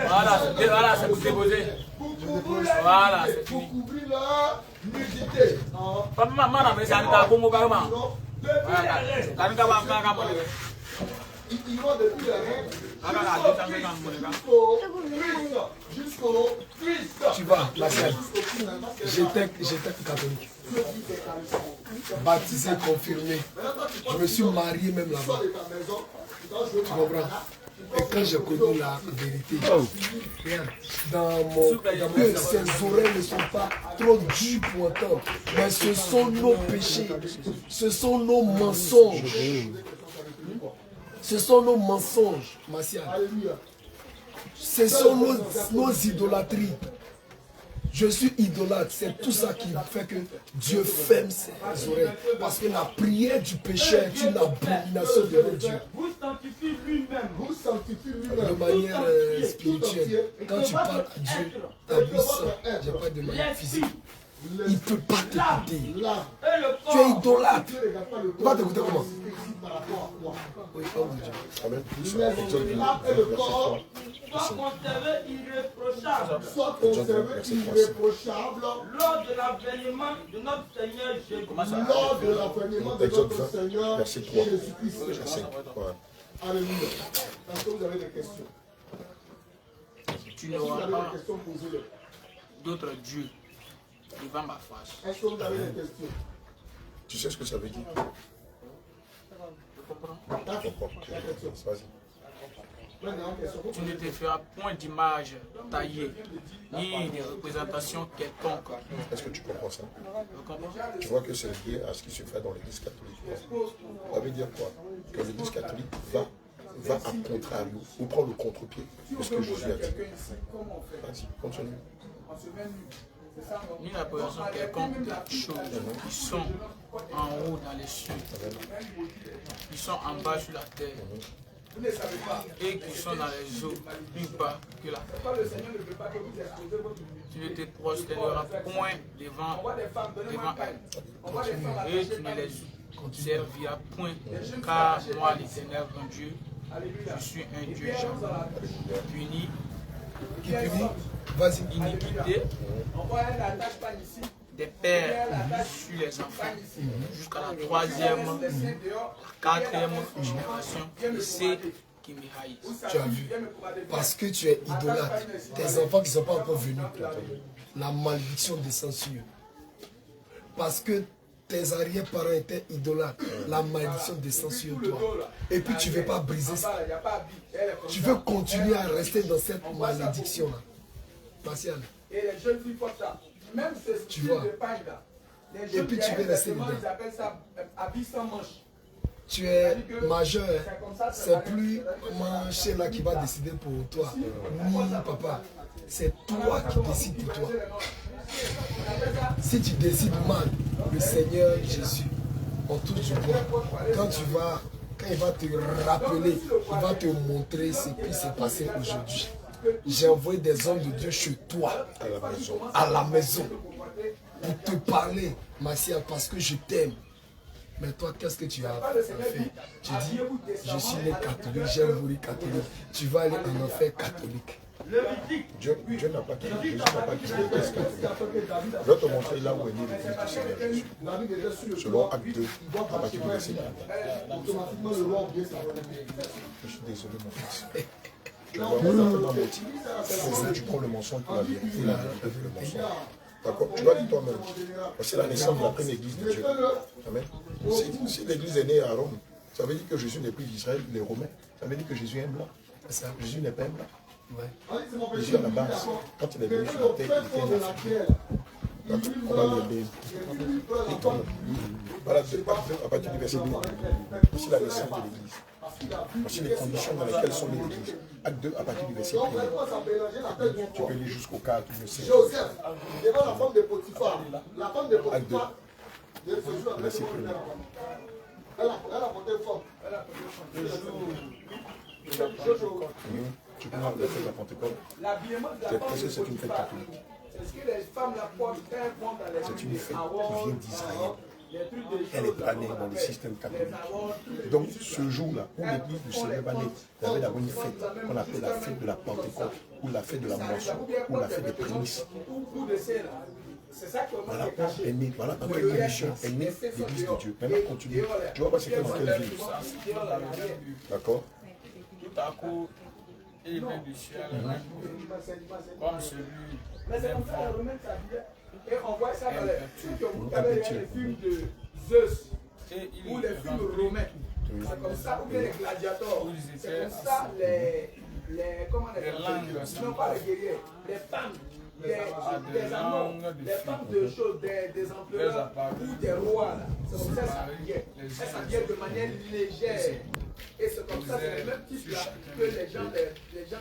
Voilà, c'est pour déposer. Voilà, c'est fini. Maman, mais ça ne t'a pas mon carrément. Ils vont depuis les règles jusqu'au Christ. Tu vois, la scène. J'étais catholique. Baptisé, confirmé. Je me suis marié même là-bas. Tu comprends? Et quand j'ai connu la vérité, ces oreilles ne sont pas trop dures pour entendre, mais ce sont nos péchés, ce sont nos mensonges Ce sont nos mensonges, Martial. Alléluia. Ce sont nos idolâtries. Je suis idolâtre. C'est tout ça qui fait que Dieu ferme ses oreilles. Parce que la prière du péché est une abomination devant Dieu. Vous sanctifie lui-même. Vous sanctifie lui-même. De manière spirituelle. Quand tu parles à Dieu, ta bouche sort. Je parle de manière physique. Il ne peut pas t'écouter. Tu es idolâtre. Il va t'écouter comment? Oui, oh mon Dieu. Amen. Et le corps soit conservé irréprochable. Soit conservé irréprochable lors de l'avènement de notre Seigneur Jésus-Christ. Lors de l'avènement de notre Seigneur Jésus-Christ. Alléluia. Est-ce que vous avez des questions? Tu n'auras pas d'autres dieux devant ma face. Est-ce que vous avez des questions? Tu sais ce que ça veut dire? Je comprends. Vas-y. Tu ne te feras point d'image taillée, ni de représentation quelconque. Est-ce que tu comprends ça? Je comprends. Tu vois que c'est lié à ce qui se fait dans l'église catholique. Ça veut dire quoi? Que l'église catholique va à contrario, ou prend le contre-pied de ce que Jésus a dit. Vas-y, continue. Ni la présentation quelconque des choses qui sont en haut dans les cieux, qui sont en bas sur la terre, et qui sont dans les eaux plus bas que la terre. Tu ne te prosterneras point devant elles, et tu ne les serviras point, car moi, l'Éternel, ton Dieu, je suis un Dieu jamais puni, Qui punit? Vas-y. iniquité des pères sur les enfants jusqu'à la troisième, la quatrième génération de ceux qui me haïssent. Tu as vu? Parce que tu es idolâtre. Tes enfants qui ne sont pas encore venus, la malédiction descend sur eux. Parce que tes arrière-parents étaient idolâtres, la malédiction descend sur toi. Et puis tu ne veux pas briser ça. Tu veux continuer à rester dans cette malédiction-là. Martial. Tu vois. Et puis tu veux rester dedans. Tu es majeur, c'est plus Manché là qui va décider pour toi, ni papa. C'est toi qui décides pour toi. Si tu décides mal, le Seigneur Jésus, on touche du bois. Quand il va te rappeler, il va te montrer ce qui s'est passé aujourd'hui. J'ai envoyé des hommes de Dieu chez toi, à la maison, pour te parler, Martial, parce que je t'aime. Mais toi, qu'est-ce que tu as fait? Tu dis, je suis né catholique, j'ai voulu catholique. Tu vas aller en enfer catholique. Dieu n'a pas dit, Jésus n'a pas dit l'église catholique. Je vais te montrer là où est né l'église du Seigneur Jésus. Selon Acte 2, à partir du verset 1. Je suis désolé, mon fils. Tu vas certainement mentir. Aujourd'hui, tu prends le mensonge pour la vérité, la vérité pour le mensonge. D'accord? Tu vas dire toi-même. C'est la naissance de la première église de Dieu. Amen. Si l'église est née à Rome, ça veut dire que Jésus n'est plus d'Israël, il est romain. Ça veut dire que Jésus est un blanc. Jésus n'est pas un blanc. Ouais. Jésus, à la base, quand il est venu sur la terre, il était un Africain. On va le lire. Voilà, à partir du verset 2. Voici la naissance de l'église. Voici les conditions dans lesquelles sont les églises. Acte 2, à partir du verset 1. Tu peux lire jusqu'au 4, le 16. Joseph, devant la femme de Potiphar. La femme de Potiphar. Verset 1. Elle a porté forme. Tu peux voir la fête de la Pentecôte. Qu'est-ce que c'est une fête catholique? C'est une fête qui vient d'Israël. Elle n'est pas née dans le système catholique. Donc ce jour-là, où l'église du Seigneur va naître, il y avait d'abord une fête qu'on appelle la fête de la Pentecôte, ou la fête de la moisson, ou la fête des prémices. Voilà, elle naît, voilà dans quelle condition elle naît l'église de Dieu. Maintenant, continue. Tu vois pas c'est dans quelle ville. D'accord? Tout à coup, il vient du ciel, comme celui même et on voit ça dans les films de Zeus ou les films romains. C'est comme ça, ou bien les gladiateurs. C'est comme ça, comment on appelle ça? Non, pas les guerriers, les femmes. Des amours, des femmes de choses, des empereurs ou des rois. C'est comme ça, ça s'habillait. Elles s'habillaient de manière légère. Et c'est comme ça, c'est le même type là que les gens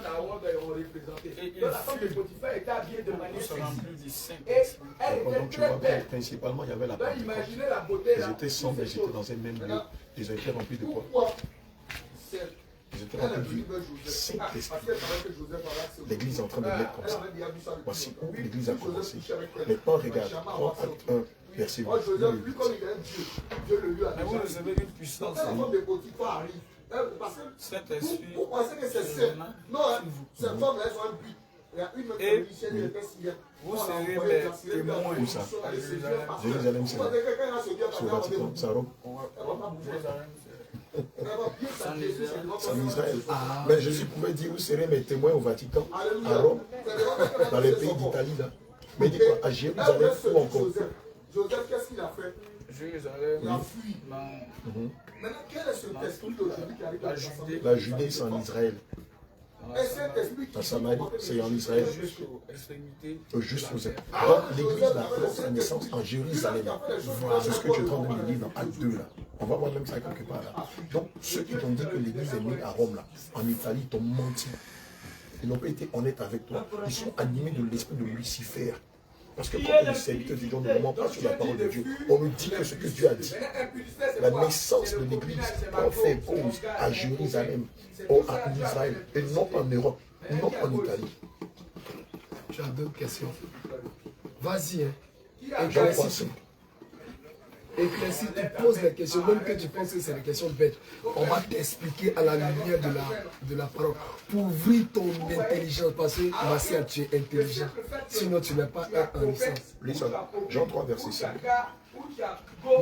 d'Aaron ont représenté. Donc la femme de Potiphar était habillée de manière sexy. Et elle était très belle. Principalement, il y avait la Donc Pentecôte. imaginez la beauté là. Ils étaient sombres, ils étaient dans un même lieu. Ils étaient remplis de quoi? Ils étaient remplis du Saint-Esprit. L'église est en train de mettre comme ça. Voici où l'église a commencé. Maintenant, regarde, prends Acte 1, verset 8. Mais vous recevez une puissance. Saint-Esprit. Vous pensez que c'est simple? Non, ces femmes-là, elles ont un but. Il y a une même policière qui était syrienne. Vous serez mes témoins. Où ça? Jérusalem, c'est au Vatican, c'est à Rome. C'est en Israël. Mais Jésus pouvait dire, vous serez mes témoins au Vatican, à Rome, dans les pays d'Italie, là. Mais il dit quoi? À Jérusalem ou encore? Joseph, qu'est-ce qu'il a fait? Jérusalem. Il a fui. Maintenant, quel est cet esprit d'aujourd'hui qui arrive à Judée? La Judée, c'est en Israël. Et cet esprit qui La Samarie, c'est en Israël. Juste aux Donc, l'église a pris sa naissance en Jérusalem. C'est ce que tu es en train de lire dans Acte 2, là. On va voir même ça quelque part, là. Donc, ceux qui t'ont dit que l'église est née à Rome, là, en Italie, t'ont menti. Ils n'ont pas été honnêtes avec toi. Ils sont animés de l'esprit de Lucifer. Parce que quand les serviteurs de Dieu ne ment pas sur la parole de Dieu, on me dit que ce que Dieu a dit, la naissance de l'église, on fait cause à Jérusalem, ou à Israël, et non en Europe, non en Italie. Tu as d'autres questions? Vas-y, hein. Éclaircis, tu poses les questions, même que tu penses que c'est des questions bêtes. On va t'expliquer à la lumière de la parole. Pour ouvrir ton intelligence, parce que Martial, tu es intelligent. Sinon, tu n'es pas en licence. Lis Jean 3, verset 5.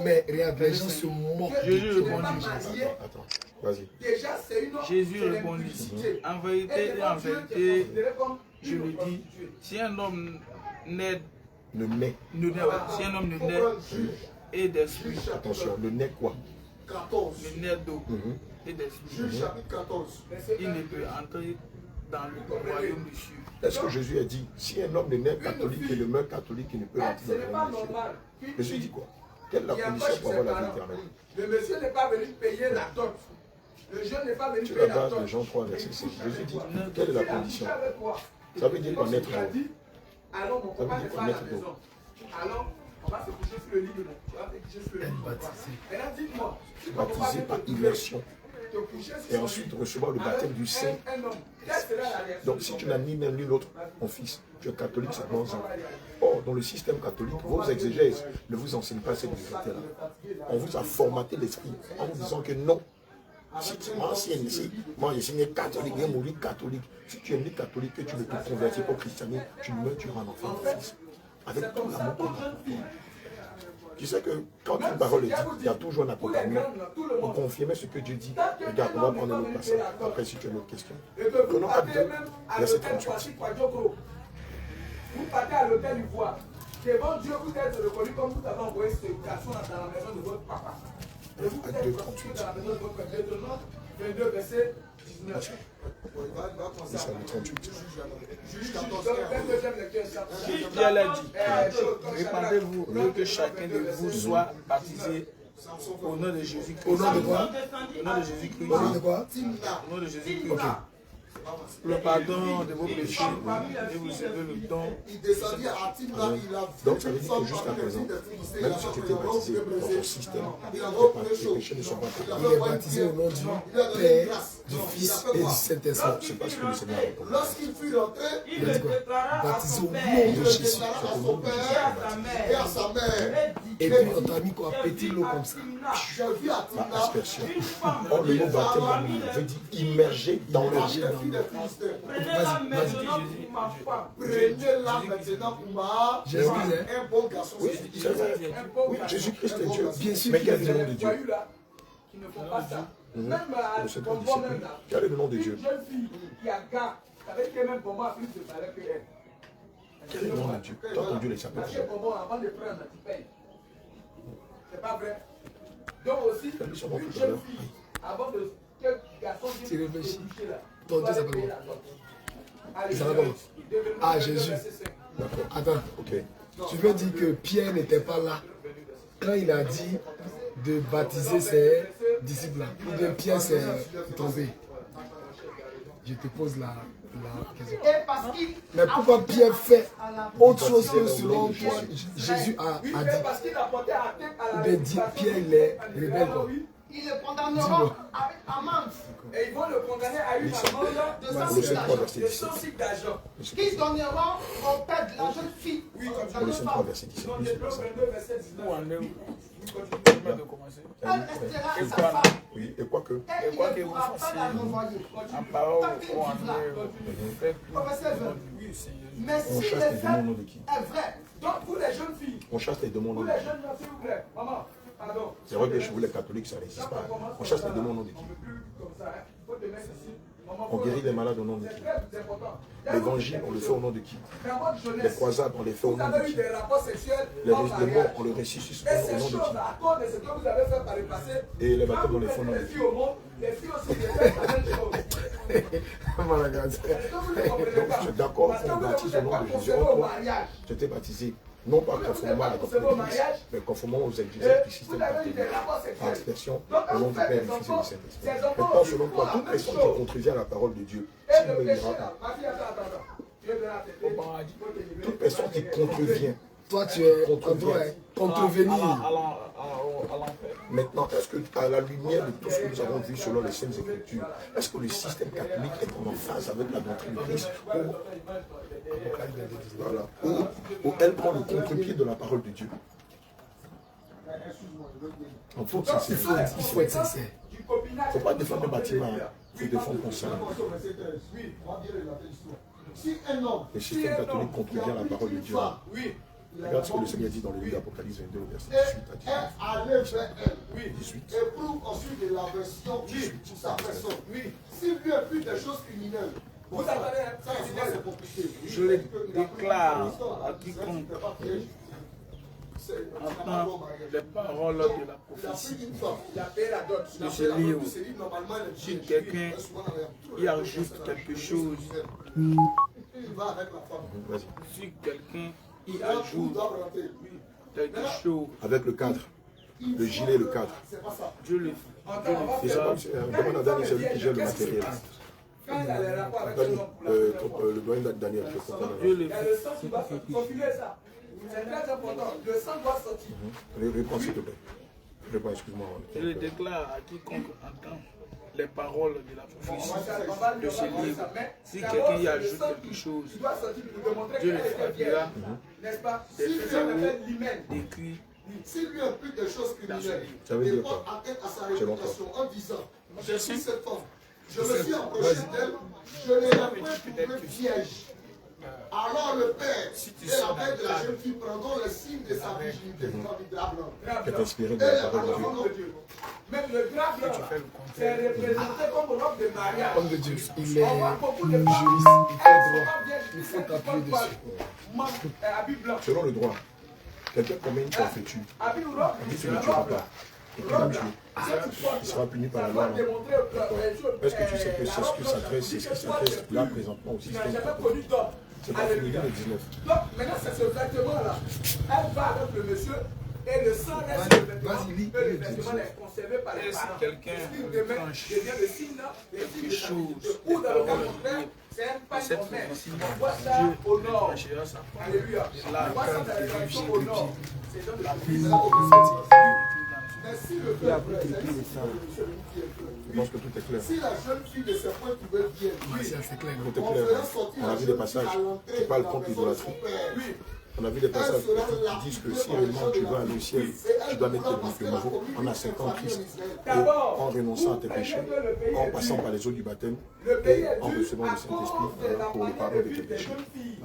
Mais regarde, les gens se moquent. Jésus répondit. Attends, vas-y. Jésus répondit. En vérité, je le dis, si un homme naît, si un homme ne naît et d'esprit, attention, le nez quoi? le naît d'eau et d'esprit, il ne peut entrer dans le royaume des cieux. Est-ce que Jésus a dit, si un homme ne naît catholique et demeure catholique, il ne peut entrer dans le royaume des cieux? Jésus dit quoi? Quelle est la condition pour avoir la vie éternelle? Le monsieur n'est pas venu payer la dot. Le jeune n'est pas venu Sur payer la la base dot. de Jean 3, verset 6, Jésus dit, quelle est la condition? Ça veut dire qu'on est trop. Alors, mon papa n'est pas à la maison. Alors, on va se coucher sur le lit de mon. Tu vas te coucher sur le lit de mon papa. Maintenant, dites-moi. Baptisé par immersion. Et ensuite recevoir le baptême du Saint. Donc si tu n'as ni l'un ni l'autre, mon fils, tu es catholique, c'est bon sang. Or, dans le système catholique, vos exégèses ne vous enseignent pas cette vérité-là. On vous a formaté l'esprit en vous disant que non. Moi, je suis né catholique, je suis mort catholique. Si tu es né catholique et tu ne te convertis pas au christianisme, tu meurs, tu rends enfant de fils. Avec tout l'amour qu'on a pour toi. Tu sais que quand une parole est dite, il y a toujours un accompagnement pour confirmer ce que Dieu dit. Regarde, on va prendre un autre passage. Après, si tu as une autre question. Prenons Acte 2, verset 38. Vous partez à l'hôtel Ivoire. Devant Dieu, vous êtes reconnu comme vous avez envoyé cette éducation dans la maison de votre papa. Et vous êtes reconnu dans la maison de votre papa. Deutéronome 22, verset 19. C'est ça, le 38. Pierre l'a dit, répandez-vous, que chacun de vous soit baptisé au nom de Jésus-Christ. Au nom de quoi? Au nom de Jésus-Christ. Au nom de quoi? Au nom de Jésus-Christ. Le pardon de vos péchés et vous savez le don. Donc ça veut dire que jusqu'à présent, même si tu étais baptisé dans ton système, tes péchés ne sont pas pardonnés. Il est baptisé au nom du Père, du Fils et du Saint-Esprit. C'est pas ce que le Seigneur a recommandé. Lorsqu'il fut rentré, Il a dit quoi? Baptisé au nom de Jésus. à son père et à sa mère. Et puis on t'a mis quoi? Petit lot comme ça. Je vis à Par Timna. aspersion. Or, le mot baptême veut dire immerger dans le Immergé dans le. Prenez-la maintenant pour ma femme. Prenez-la maintenant pour ma Jésus, un bon garçon. Oui, c'est vrai. Oui, Jésus-Christ est Dieu. Bien sûr Mais qu'il quel est est le nom de Dieu? Qui ne font pas ça. Même à Le Seigneur Bonbon, disciple. même là. Quel est le nom de Dieu? Une jeune fille qui a gars, avec qui même Bonbon a plus de salaire que elle. Quel est le nom de Dieu? Toi, ton Dieu les s'appelle Parce que Bonbon, avant de prendre, tu payes. C'est pas vrai. Donc aussi, une jeune fille, avant de que garçon Tu vienne réfléchis. coucher là, Ton Dieu s'appelle quoi? Il s'appelle comment? Ah, Jésus. D'accord. Attends, Ok. tu veux dire que Pierre n'était pas là quand il a dit de baptiser ses disciple là, ou bien Pierre s'est trompé. Je te pose la question. Mais pourquoi Pierre fait autre chose que selon toi Jésus a dit? Ou bien dit Pierre il est rebelle quoi? Ils le condamneront avec amende. Et ils vont le condamner à une amende de 100 cycles d'argent. Qu'ils donneront au père de la jeune fille. Oui, comme Colossiens 3, verset 17. Elle restera sa femme. Oui, et quoi que. Et il ne pourra pas la renvoyer. En parole ou en Mais si le fait est vrai, donc vous les jeunes filles, On chasse les démons au nom vous de les qui? jeunes filles, s'il vous plaît, maman, pardon. C'est vrai que chez vous les catholiques ça n'existe pas. On chasse les démons au nom de qui? On guérit les malades au nom de qui? L'évangile, on le fait au nom de qui? Les croisades, on les fait au nom de qui? Les morts, on les ressuscite au nom de qui? Et les baptêmes, on les fait au nom de qui? Les filles aussi, les Donc je suis d'accord qu'on baptise au nom de Jésus. Tu t'es baptisé, non pas conformément à la doctrine de l'Église, mais conformément aux exigences du système catholique, par expression, au nom du Père, du Fils et du Saint-Esprit. Maintenant, selon toi, toute personne qui contrevient à la parole de Dieu, s'il ne l'ira pas. Toute personne qui contrevient. Toi tu es en droit de contrevenir. Maintenant, est-ce que à la lumière de tout ce que nous avons vu selon les Saintes Écritures, est-ce que le système catholique est en phase avec la doctrine de Christ ou elle prend le contre-pied de la parole de Dieu? Il faut être sincère. Il ne faut pas défendre le bâtiment, il faut défendre ton sang. Le système catholique contrevient à la parole de Dieu. Regarde ce que le Seigneur dit dans le livre d'Apocalypse 22, verset 18 à 18. 18. Éprouve ensuite de l'aversion pour sa personne. S'il lui a plus des choses criminelles, vous attendez, ça c'est compliqué. Je le déclare à quiconque entend les paroles de la prophétie de ce livre. Si quelqu'un y ajoute quelque chose, si quelqu'un y ajoute quelque chose, avec le cadre, le gilet, le cadre. Dieu le Demande à Daniel, c'est lui qui gère le matériel. Le doyen Daniel, je comprends. Dieu le c'est très important. Le sang doit sortir. Réponds s'il te plaît. Réponds, excuse-moi. Je le déclare à quiconque entend les paroles de la prophétie de ce livre. Si quelqu'un y ajoute quelque chose, Dieu le frappera des fléaux décrits. S'il lui implique des choses criminelles, Ça veut dire il quoi? porte atteinte à sa réputation en disant: je suis cette femme, je me suis approché d'elle, je l'ai appris pour me piège. Alors le père et la mère de la jeune fille prendront le signe de sa virginité du drap blanc. Qui est inspiré de la parole de Dieu. Même le drap blanc, c'est représenté comme robe de mariage. Homme de Dieu, il est juriste, il fait droit, il faut t'appuyer dessus. Selon le droit, quelqu'un commet une forfaiture, il se ne tuera pas. Et qu'il a tué, il sera puni par la loi. Est-ce que tu sais que c'est ce qui s'adresse là présentement au système catholique? C'est pas fini le 19. Donc maintenant c'est ce vêtement-là. Elle va avec le monsieur et le sang reste le vêtement. Le vêtement est conservé par les parents. Quelqu'un devient le signe là, le signe de sa chose, vie. Ou dans le cas contraire, c'est un pain qu'on met. On voit ça au nord. Alléluia. On voit ça dans les traditions au nord. C'est donc la vie. Si le père Je pense que tout est clair. si la jeune fille de ce point pouvait bien Tout est clair. On a vu des passages qui parlent contre l'idolâtrie. On a vu des passages qui disent que si réellement tu vas aller au ciel, tu dois mettre le nouveau en acceptant Christ et en renonçant à tes péchés, en passant par les eaux du baptême et en recevant le Saint-Esprit pour le pardon de tes péchés.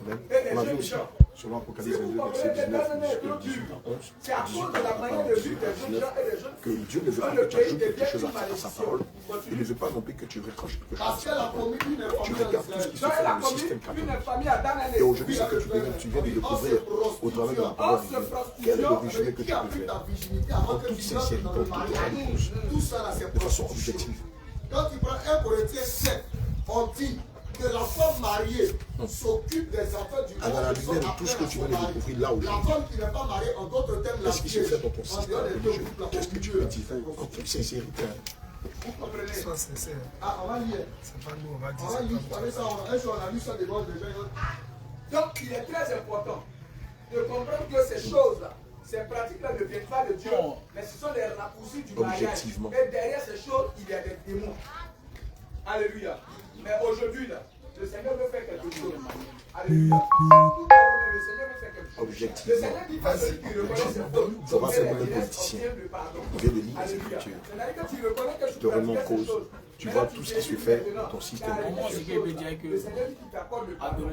Amen. On a vu aussi, selon Apocalypse 22, verset 19, 18 à 11, 18 à 19, que Dieu ne veut pas que tu ajoutes quelque chose à sa parole. Il ne veut pas non plus que tu retranches quelque chose à sa parole. Tu regardes tout ce qui se fait dans le système catholique. Et aujourd'hui, c'est que tu viens de découvrir au travers de la parole de Dieu quel est le résumé que tu peux faire en toute sincérité, en toute réponse, de façon objective. Quand tu prends 1 Corinthiens 7, on dit que la femme mariée s'occupe des affaires du À la lumière de tout ce que tu viens de découvrir là la aujourd'hui, femme qui n'est pas mariée, en d'autres termes, la qu'est-ce qui se fait dans ton en système dehors des deux religieux? groupes, la Qu'est-ce que tu peux dire en toute sincérité? Vous comprenez? Sois sincère. Ah, on va lire. C'est pas nous, on va dire On va c'est lire. pas Vous savez ça, un jour on a lu ça devant des gens. Donc, il est très important de comprendre que ces choses-là, ces pratiques-là ne viennent pas de Dieu, mais ce sont des raccourcis du mariage. Objectivement. Et derrière ces choses, il y a des démons. Alléluia. Mais aujourd'hui, là, le Seigneur veut faire quelque chose. Alléluia. Tout à l'heure, le Seigneur veut faire quelque chose. Objectivement. Le Seigneur dit pas celui qui reconnaît ses fautes. Ça va faire Mais un la jeunesse politicien. obtient le pardon. Il vient de lire les Alléluia. Écritures. C'est-à-dire que tu reconnais que Tu te remets en cause. Tu vois tout ce qui se fait dans ton système Pour moi, ce religieux. qu'il veut dire que Le Seigneur dit qu'il t'accorde le pardon.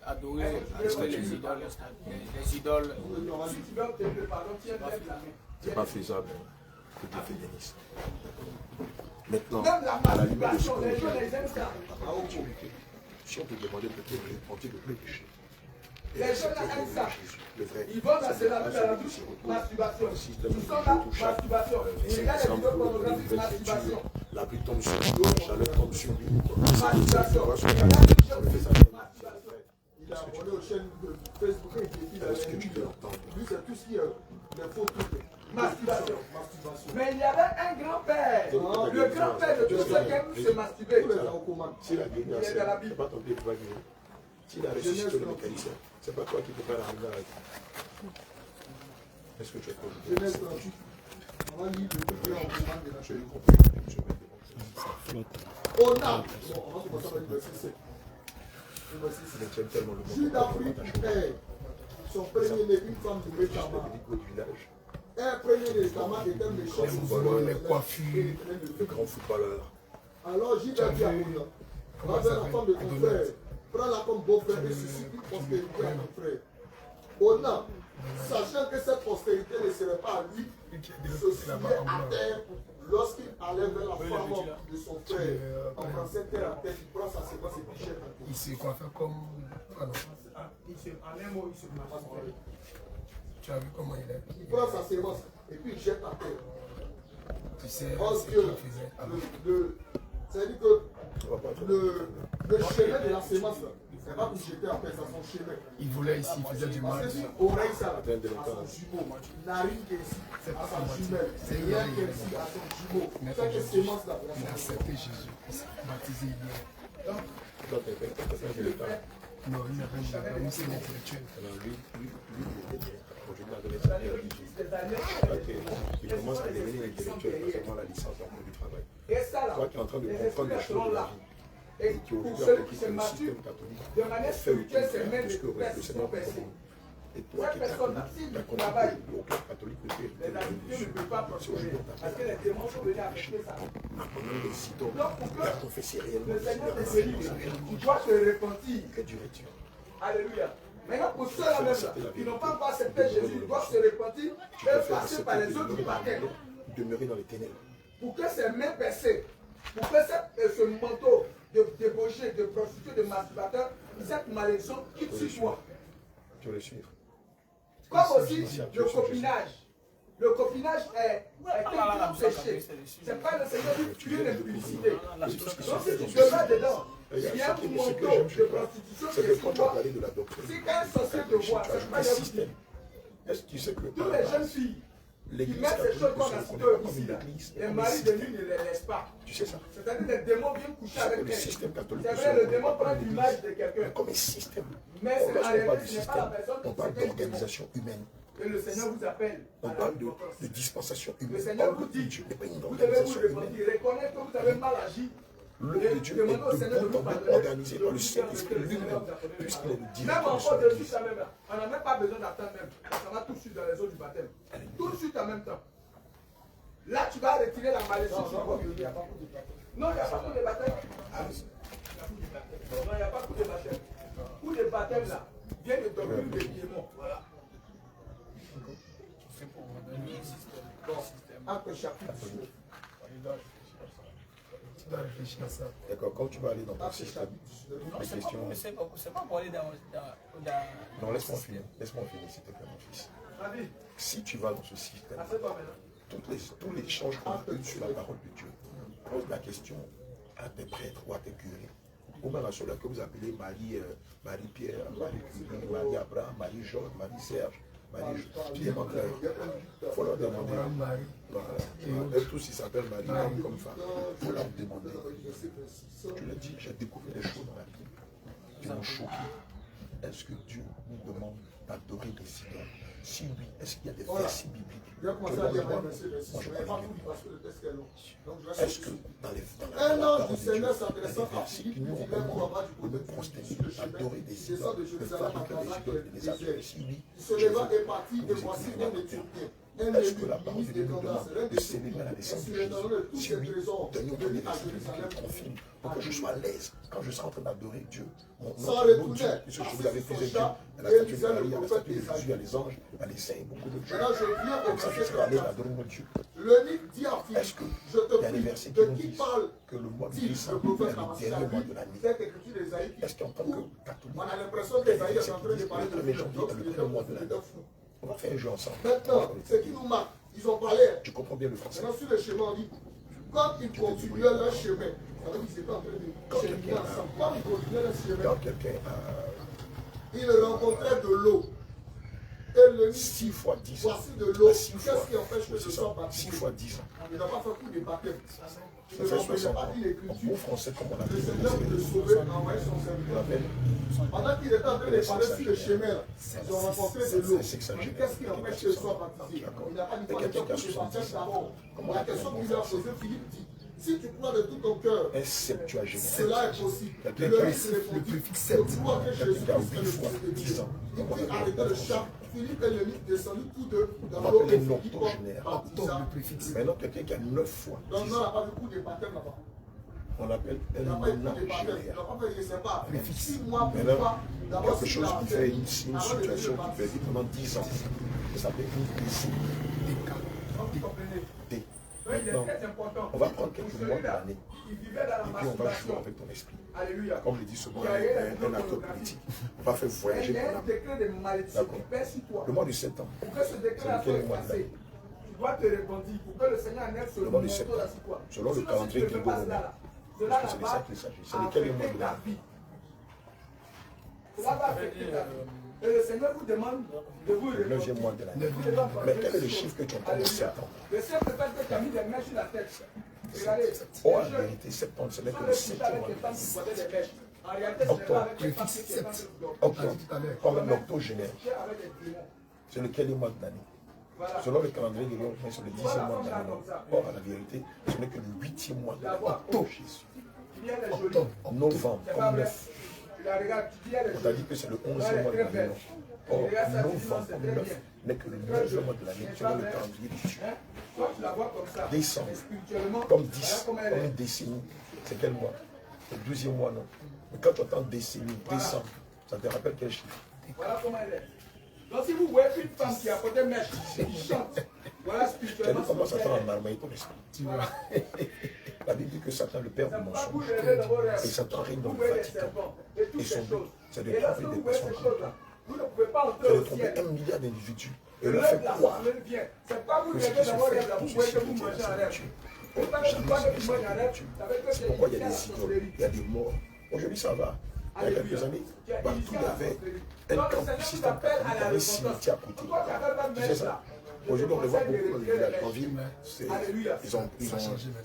adorer les idoles, les idoles. Si tu veux obtenir le pardon, tiens lève la main. C'est pas faisable que tu fais Denis. Maintenant, Même la à la lumière de ce masturbation, qu'on les dit, gens les aiment ça. si on te demandait peut-être de repentir de plein péché, et Les gens accepter là de aiment ça. Jésus, le vrai, Ils vont dans c'est la douche, à la douche, masturbation. Ils sont là, masturbation. Ils regardent les vidéos pornographiques, masturbation. la pluie tombe sur lui, la chaleur tombe sur lui. Masturbation. On fait ça. Il a abonné aux chaînes de Facebook et il dit Est-ce que tu peux l'entendre? lui, c'est tout ce qui est les faux trucs. Masturbation. Mais il y avait un grand-père. Le grand-père de tous ceux qui aiment se masturber. S'il a gagné à ça, c'est pas ton pied qui va gagner. S'il a ressuscité le mécanicien, c'est pas toi qui peux pas l'arriver à la vie. Est-ce que tu as compris? Genèse 38. On va lire le truc là, on commande de la Je chaîne. l'ai compris. Je vais te montrer. Ona. Bon, on va commencer avec le verset 7. Le verset 7. Mais tu aimes tellement le monde. Judas prit pour elle son premier-né, une femme de Tamar. Au village, Un premier-né de Tamar était méchant. Les voleurs, les coiffures. le grand footballeur. Alors Judas dit à Ona, va vers la femme de ton frère, prends-la comme beau-frère et suscite une postérité à ton frère. Ona, sachant que cette postérité ne serait pas à lui, se soulevait à terre lorsqu'il allait vers la femme de son frère. En français, terre à terre, il prend sa séquence et puis jette à terre. Il s'est coiffé comme. Pardon. En un mot, il se masturbe. Tu as vu comment il est? Il prend sa séquence et puis il jette à terre. Tu sais Oh ce Dieu, qu'il faisait avant. c'est-à-dire que le chemin de la sémence, c'est pas pour jeter à terre, c'est son chemin. Il voulait ici, il faisait du mal. Parce que sur oreille, ça, à son jumeau. Narine qui est ici, à sa jumelle. Rien qui est ici, à son jumeau. Mais C'est que sémence là. il a accepté Jésus. Il s'est baptisé il y a. Non, il n'a pas mis c'est l'intellectuel. Il commence à devenir intellectuel, pas seulement la licence en cours du travail. Et ça là, Toi qui es en train de comprendre les choses de la vie, et et qui pour aujourd'hui celui a qui compris se que le masturbe, système catholique de manière fait le spirituelle, c'est contraire même de ce que le des Seigneur personnes recommande. Et toi Cette qui es personne-là, catholique, s'il tu as compris travaille, que aucun catholique ne peut les hériter de activités ne Jésus. peuvent pas Si prospérer. aujourd'hui on Parce t'appelle que les démons sont venus affecter ça. apprenant des sitôt, Donc pour que tu as confessé réellement le le Seigneur te Seigneur. délivre, tu dois te repentir. Que dureture. Alléluia. Maintenant, pour ceux-là même qui n'ont pas encore accepté Jésus, ils doivent se repentir et passer par les eaux du baptême. Demeurer dans les ténèbres. Pour que ces mains percées, pour que ce manteau de débauché, de prostituée, de masturbateur, cette malédiction quitte sur toi. Tu vas le suivre. Comme aussi le copinage. Le copinage est un grand péché. Ce n'est pas le Seigneur qui tue l'impudicité. Donc si tu demeures dedans, il y a un manteau de prostitution qui C'est est que sur quand tu as toi. parlé de la doctrine, Si un sorcier te voit, tu c'est ajoutes pas un de système. Est-ce que tu sais que toutes les jeunes filles qui l'Église mettent ces choses catholique qu'on ne a se citées reconnaît pas comme ici, une là, église, les comme un maris de système. lui ne les laissent pas. Tu sais ça? C'est-à-dire que les démons viennent coucher avec C'est le elle. système catholique. C'est vrai, le démon prend l'image de quelqu'un. Comme un système. Mais Or, c'est en lorsqu'on parle réalité, du ce n'est pas système, la personne on qui parle fait le démon. d'organisation humaine. Et le Seigneur vous appelle. On à parle la de repentance. dispensation Le humaine. Seigneur Or, vous le dit, Dieu n'est pas une vous devez vous organisation humaine. repentir, reconnaître que vous avez mal agi. L'œuvre de Dieu est Demandez au Seigneur de de vous bon temps pardonner. organisé par le Saint-Esprit lui-même, puisqu'il est le Même directeur de encore son de suite église. en même temps. On n'a même pas besoin d'attendre même. Ça va tout de suite dans les eaux du baptême. Tout de suite en même temps. Là, tu vas retirer la malédiction. Non, il n'y a pas coup de baptême. Non, il n'y a pas coup de baptême. Non, il n'y a pas coup de baptême. Coup de baptême là, vient de doctrine de démon. Voilà. Acte chapitre 19. Tu dois réfléchir à ça. D'accord, quand tu vas aller dans ton système, Non, les questions. c'est pas pour aller dans Non, laisse-moi finir, s'il te plaît, mon fils. Vas-y, Si tu vas dans ce système, assieds-toi maintenant. tous les changements sur la parole de Dieu, pose la question à tes prêtres ou à tes curés. Ou même à ceux-là que vous appelez Marie-Pierre, Marie-Curie, Marie-Abraham, Marie-Georges, Marie-Serge, Marie-Pierre. Il faut leur demander. Voilà. Eux tous, ils s'appellent Marie comme femme. Il faut leur demander. Tu l'as dit, j'ai découvert des choses dans la Bible qui m'ont choqué. Est-ce que Dieu nous demande d'adorer des idoles? Si oui, est-ce qu'il y a des versets bibliques? Moi, je parle de est-ce que dans la parole de Dieu, il y a des versets qui nous recommandent de nous prosterner, d'adorer des idoles, de fabriquer des idoles et des adorer? Si oui, je veux que vous écrivez la réponse. Est-ce que la parole de Dieu nous demande de célébrer la naissance de Jésus? Si oui, donnez-nous des versets qui confirment pour que je sois à l'aise quand je serai en train d'adorer Dieu. Notre Dieu, puisque vous avez plusieurs dieux, il y a la statue de Marie, il y a la statue de Jésus, il y a les anges, il y a les saints, beaucoup de dieux. Comme ça, je serai à l'aise d'adorer mon Dieu. Est-ce qu'il y a des versets qui nous disent que le mois de décembre est le dernier mois de l'année? Est-ce qu'en tant que catholique, il y a des versets qui disent que le 1er janvier est le premier mois de l'année? On va faire un jeu ensemble. Maintenant, ce qui nous marque, ils ont parlé. Tu comprends bien le français. Maintenant, sur le chemin, on dit, quand ils continuaient leur chemin, ça veut dire qu'ils étaient en train de cheminer ensemble. Quand ils continuaient leur chemin, quand quelqu'un ils rencontraient de l'eau. Et le 6 fois 10 ans. Voici de l'eau. Qu'est-ce qui empêche que ce soit baptisé? 6 fois 10 ans. Il n'a pas fait coup de baptême. Ça fait 60 ans. En bon français, comme on appelle le Seigneur pour le sauver, envoyer son serviteur. Pendant qu'il était en train de parler sur le chemin, ils ont rencontré de l'eau. Qu'est-ce qui empêche que ce soit baptisé? Il n'a pas dit quoi de baptême d'abord. La question qu'il leur posait, Philippe dit, si tu crois de tout ton cœur, cela est possible. Le préfixe 7. Tu crois que Jésus est le Fils de Dieu. Il dit, arrêtez le chat. Philippe et Lévi descendus tous deux dans l'eau et Philippe baptisa. Maintenant, quelqu'un qui a 9 fois. Donc, on n'a pas de coup de baptême là-bas. On appelle Il n'a pas eu de coup de baptême. Il n'a pas fait, je ne sais pas. 6 mois plus tard, d'abord, quelque chose qui fait une situation qui peut vivre pendant 10 ans. Ça s'appelle une décennie. Maintenant, on va prendre quelques mois de l'année et puis on va jouer avec ton esprit. Comme le dit souvent un acteur politique, on va faire voyager ton âme. D'accord. Le mois de septembre, c'est lequel mois de l'année? Le mois de septembre, selon le calendrier grégorien, parce que c'est de ça qu'il s'agit. C'est lequel mois de l'année? Et le Seigneur vous demande de vous le 9e mois de l'année. Mais quel est le chiffre que tu entends en septembre? Le seul fait que tu as mis des mèches sur la tête. Regardez. Oh, en vérité, septembre, ce n'est que le 7e mois de l'année. Octobre, comme l'octogénaire. C'est lequel mois de l'année? Selon le calendrier grégorien, c'est le 10e mois de l'année. Or, en vérité, ce n'est que le 8e mois de l'année. Octobre, Jésus. Octobre, novembre, comme 9. On t'a dit que c'est le 11e mois de l'année. Or, novembre comme 9 n'est que le 9e mois de l'année selon le calendrier de Dieu. Décembre, comme 10, comme une décennie. C'est quel mois? Le 12e mois, non. Mais quand tu entends décennie, décembre, ça te rappelle quel chiffre? Voilà comment elle est. Donc si vous voyez une femme qui a porté mèche, qui chante, voilà spirituellement. Tu comment Satan a marmaillé ton esprit. La Bible dit que Satan, le père du mensonge, et Satan règne dans le Vatican. Et son but, c'est de tromper des personnes comme toi. C'est de tromper 1 milliard d'individus. Et leur faire croire que ce qui se fait dans ce ciel de Dieu. C'est pourquoi il y a des idoles, il y a des morts. Aujourd'hui, ça va. Il y a quelques années, partout il y avait un camp système catholique, il y avait un cimetière à côté. Tu sais ça? Aujourd'hui, on le voit beaucoup dans les villages. En ville,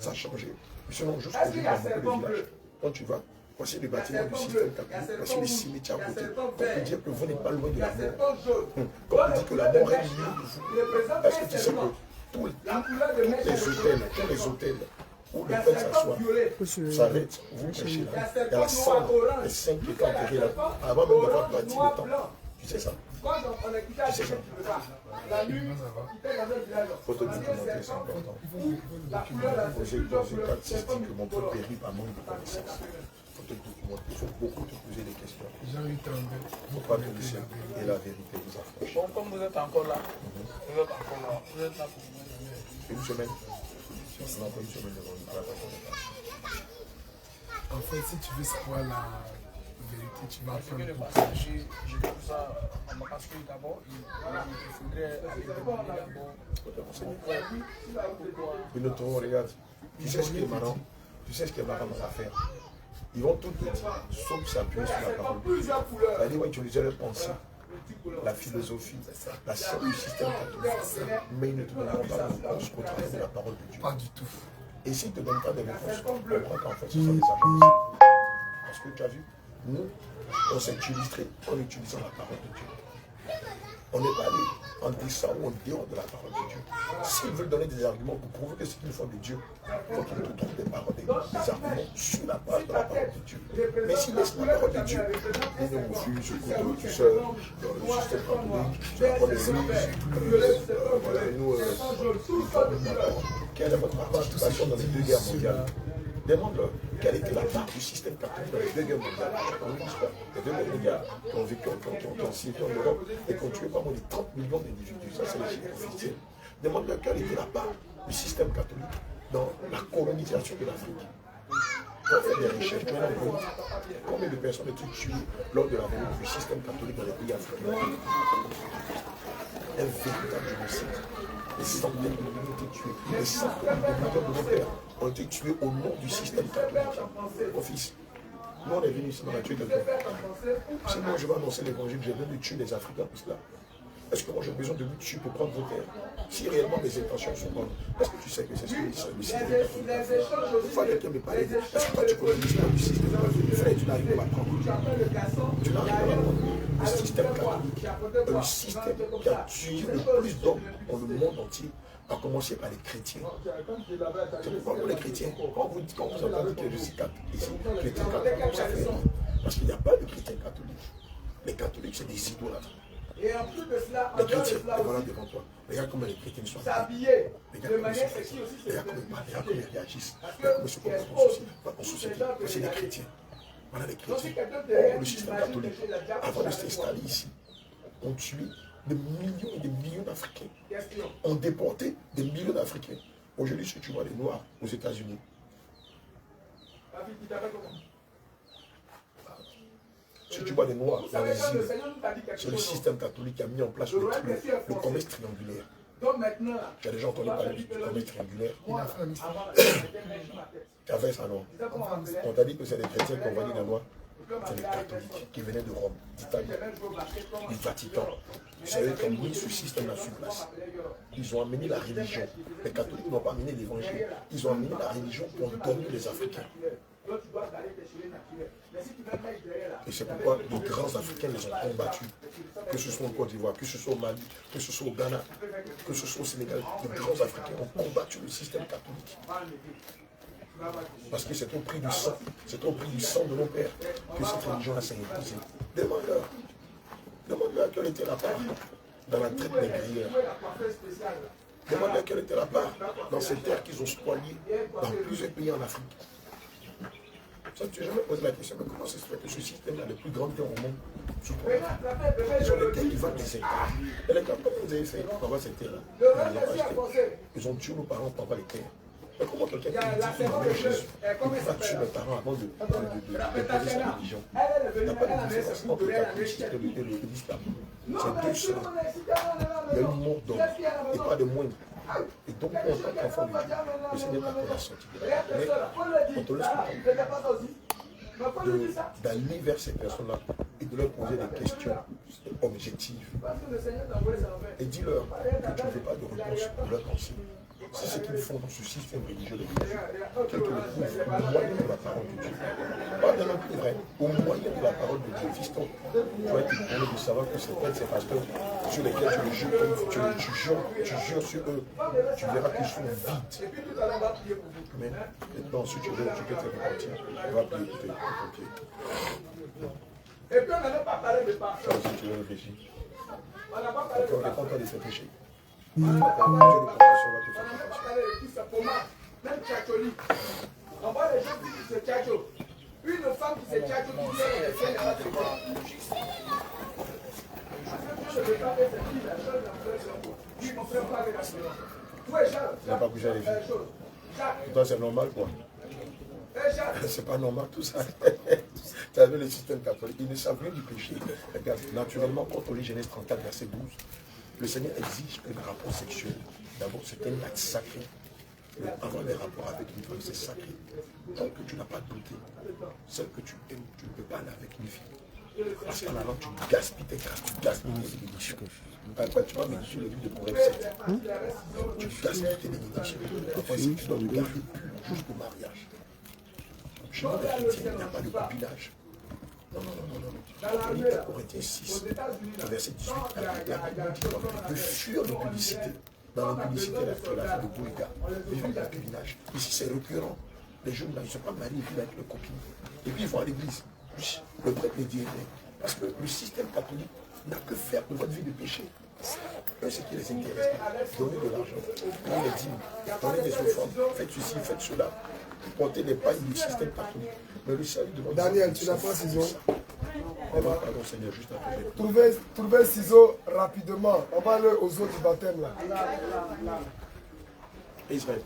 ça a changé. Mais sinon, jusqu'aujourd'hui, dans beaucoup de villages, quand tu vas, voici le bâtiment du système catholique, voici le cimetière à côté. On peut dire que vous n'êtes pas loin de la mort. Quand on dit que la mort est liée de vous, est-ce que tu sais que tous les hôtels où le peuple s'assoit, s'arrête, vous prêchez là. Il y a la cendre, les 5 qui étaient enterrés là, avant même d'avoir bâti le temple. Tu sais ça? Tu sais ça? Il faut te documenter, c'est important. Poser 4 6 que mon peuple périt par manque de connaissances. Il faut te documenter, il faut beaucoup te poser des questions. Il ne faut pas te laisser et la vérité vous affranchit. Bon, comme vous êtes encore là, vous êtes encore là, vous êtes là pour une semaine. Non, pas une semaine devant une place. En fait, si tu veux savoir la vérité, tu vas apprendre pour ça. J'ai tout ça parce que d'abord, il faudrait aller d'abord. Une autre, regarde. Tu sais ce qui est marrant? Tu sais ce qui est marrant dans l'affaire? Ils vont tout te dire, sauf s'appuyer sur la parole de Dieu. C'est-à-dire, ouais, utiliser leur pensée, la philosophie, la science du système catholique. Mais ils ne te donneront pas de réponse au travers de la parole de Dieu. Pas du tout. Et s'ils ne te donnent pas de réponse, on comprend qu'en fait, ce sont des agents. Parce que tu as vu, nous, on s'est illustré en utilisant la parole de Dieu. On n'est pas allé en descend ou en dehors de la parole de Dieu. S'ils veulent donner des arguments pour prouver que ce qu'ils font de Dieu, il faut qu'ils te trouvent des paroles, des arguments sur la base de la parole de Dieu. Mais s'ils laissent la parole de Dieu, ils ne refusent ce couteau, tu sais, le système catholique, tu apprends l'église, quelle est votre participation dans les 2 guerres mondiales? Demande-leur quelle était la part du système catholique dans les 2 guerres mondiales. Les 2 guerres mondiales qui ont vécu, qui ont signé en Europe et qui ont tué pas moins de 30 millions d'individus. Ça, c'est les chiffres officiels. Demande-leur quelle était la part du système catholique dans la colonisation de l'Afrique. On fait des recherches, tu vois, combien de personnes ont été tuées lors de la venue du système catholique dans les pays africains? Un véritable génocide. Des centaines de millions ont été tués. Des centaines de millions de nos pères ont été tués au nom du système catholique. Mon fils, nous on est venu ici dans la tuer quelqu'un. Sinon je vais annoncer l'évangile, j'ai besoin de tuer les Africains pour cela. Est-ce que moi j'ai besoin de vous tuer pour prendre vos terres? Si réellement mes intentions sont bonnes, est-ce que tu sais que c'est ce que le système catholique? Une fois quelqu'un me parlait, est-ce que toi tu connais l'histoire du système catholique? Frère, tu n'arrives pas à prendre. Tu n'arrives pas à prendre. Le système catholique, le système qui a tué le plus d'hommes dans le monde entier, a commencé par les chrétiens. C'est pourquoi pour les chrétiens, quand vous entendez que je suis chrétien catholique, ça fait rire. Parce qu'il n'y a pas de chrétiens catholiques. Les catholiques, c'est des idolâtres. Les chrétiens, et voilà devant toi. Regarde comment les chrétiens sont habillés. Regarde comment ils sont chrétiens. Regarde comment ils parlent, regarde comment ils réagissent. Regarde comment ils se comportent en société. C'est les chrétiens. Voilà les chrétiens. Or, le système catholique, avant de s'installer ici, ont tué des millions et des millions d'Africains. Ont déporté des millions d'Africains. Aujourd'hui, si tu vois les Noirs aux États-Unis, si tu vois les Noirs dans les îles, c'est le système catholique qui a mis en place le commerce triangulaire. Tu as déjà entendu parler du commerce triangulaire? Tu as fait ça, non? On t'a dit que c'est les chrétiens qui ont vendu la loi. C'est les catholiques qui venaient de Rome, d'Italie, du Vatican. Vous savez, qui ont mis ce système-là sur place. Ils ont amené la religion. Les catholiques n'ont pas amené l'évangile. Ils ont amené la religion pour dominer les Africains. Et c'est pourquoi les grands Africains les ont combattus. Que ce soit au Côte d'Ivoire, que ce soit au Mali, que ce soit au Ghana, que ce soit au Sénégal, les grands Africains ont combattu le système catholique. Parce que c'est au prix du sang, c'est au prix du sang de nos pères que cette religion-là s'est imposée. Demande-leur. Demande-leur quelle était la part dans la traite négrière. Demande-leur quelle était la part dans ces terres qu'ils ont spoliées dans plusieurs pays en Afrique. Ça, tu n'as jamais posé la question, mais comment ça se fait que ce système a les plus grandes terres au monde sous contrôle? Ils ont des terres qui valent des hectares. Et les gars, comment vous avez fait pour avoir ces terres-là? Ils n'ont pas acheté. Ils ont tué nos parents pour avoir les terres. Mais comment quelqu'un qui dit qu'il va Jésus, il va tuer mes parents avant de poser sa religion? Il n'y a pas de différence entre le catholicisme et l'islam. C'est deux seuls. Il y a une mort d'homme et pas de moindre. Et donc, en tant qu'enfant de Dieu, le Seigneur t'a fait la sortie de la mais on te laisse le temps d'aller vers ces personnes-là et de leur poser des questions objectives. Et dis-leur que tu ne veux pas de réponse pour leur pensée. C'est ce qu'ils font dans ce système religieux de l'Église. Quelqu'un le prouve au moyen de la parole de Dieu. Pas de notre livre, au moyen de la parole de Dieu. Fiston, tu vas être étonné de savoir que ces pasteurs sur lesquels tu jures sur eux, tu verras qu'ils sont vides. Mais maintenant, si tu veux, tu peux te repentir. On va prier pour tes pieds. Et puis on n'a pas parlé de parfum. Ça aussi, tu veux réfléchir. On n'a pas parlé de parfum. On n'a pas de péché. Dieu de compassion va te faire compassion. Même tchatcholi. On voit les gens qui se tchatcho. Une femme qui se tchatcho qui vient et fait la tchatcho. Il n'a pas couché avec les filles. Pour toi, c'est normal, quoi. C'est pas normal, tout ça. Tu as vu le système catholique. Ils ne savent rien du péché. Regarde, naturellement, quand on lit Genèse 34, verset 12, le Seigneur exige que le rapport sexuel, d'abord, c'est un acte sacré. Avoir des rapports avec une femme, c'est sacré. Tant que tu n'as pas douté, celle que tu aimes, tu ne peux pas aller avec une fille. Parce qu'en allant, tu gaspilles tes grâces, tu gaspilles tes bénédictions. Tu vas méditer le livre de Proverbe 7. Tu gaspilles tes bénédictions. Après, si tu dois le garder jusqu'au mariage. Chez nous, les chrétiens, il n'y a pas de copinage. Non. Dans Corinthiens 6, verset 18, la Bible dit qu'on peut fuir nos publicités. Dans la publicité, la fille de Boulga, vivre dans le copinage. Ici, c'est récurrent. Les jeunes là, ils ne sont pas mariés avec leurs copines. Et puis, ils vont à l'église. Le prêtre ne dit rien. Parce que le système catholique n'a que faire de votre vie de péché. Eux, ce qui les intéresse, donnez de l'argent, donnez les dîmes, donnez des offrandes, faites ceci, faites cela. Portez les pagnes du système catholique. Mais le salut de votre Daniel, tu n'as pas ciseaux? Pardon, Seigneur, juste après. Trouvez ciseaux rapidement. On va aller aux eaux du baptême là. Israël.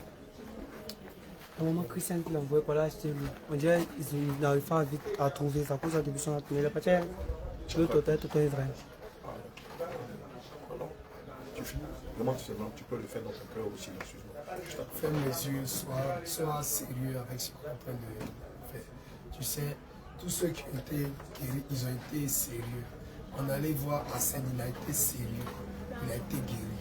La maman Christiane qui l'a envoyé par là acheter lui. On dirait qu'ils n'arrivent pas vite à trouver. Ça cause la débution à payer. Le pâté, tu veux total Israël. Tu finis. Demande seulement, tu peux le faire dans ton cœur aussi. Ferme les yeux, sois sérieux avec ce qu'on est en train de faire. Tu sais, tous ceux qui ont été guéris, ils ont été sérieux. On allait voir Hassan, il a été sérieux, il a été guéri.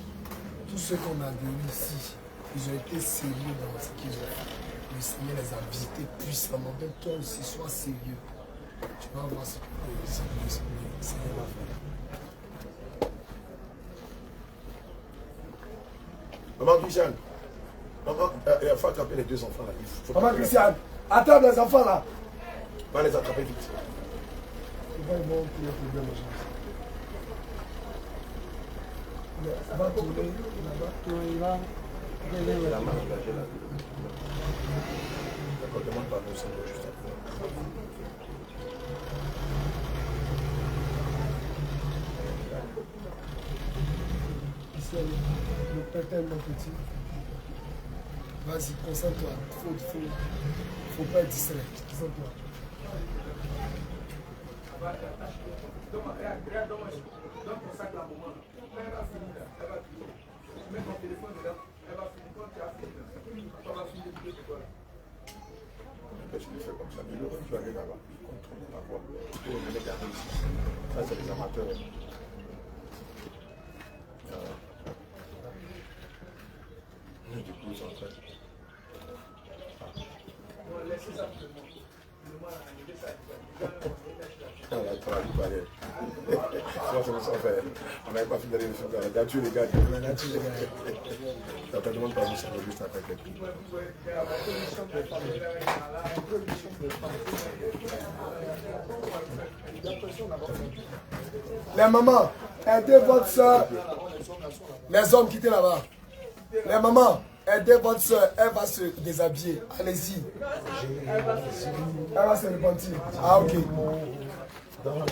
Tous ceux qu'on a guéris ici, ils ont été sérieux dans ce qu'ils ont fait. Le Seigneur les a visités puissamment. Donc toi aussi, sois sérieux. Tu vas voir ce que le Seigneur va faire. Maman Christiane, il faut attraper les deux enfants là. Maman Christiane, attrape les enfants là. Va les attraper vite. Il va y avoir un problème aux gens. Il va tourner là-bas. Non, il va. La main engagée là. D'accord, demande pardon, Seigneur, juste après. Le père tellement petit. Vas-y, concentre-toi. Faut pas être distrait. Concentre-toi. Qu'est-ce qu'il fait comme ça? Mais tu vas aller là-bas. Contrôler la voix. Tu peux venir garder ici. Ça, c'est les amateurs. Du coup, ils sont en train. On a travaillé par elle. On n'avait pas fini d'aller faire la nature, les gars. La nature, les gars. Ça te demande pas de ça, juste après quelqu'un. Les mamans, aidez votre soeur. Les hommes qui étaient là-bas. Les mamans, aidez votre soeur. Elle va se déshabiller. Allez-y. Elle va se repentir. Ah, ok. Dans ma vie,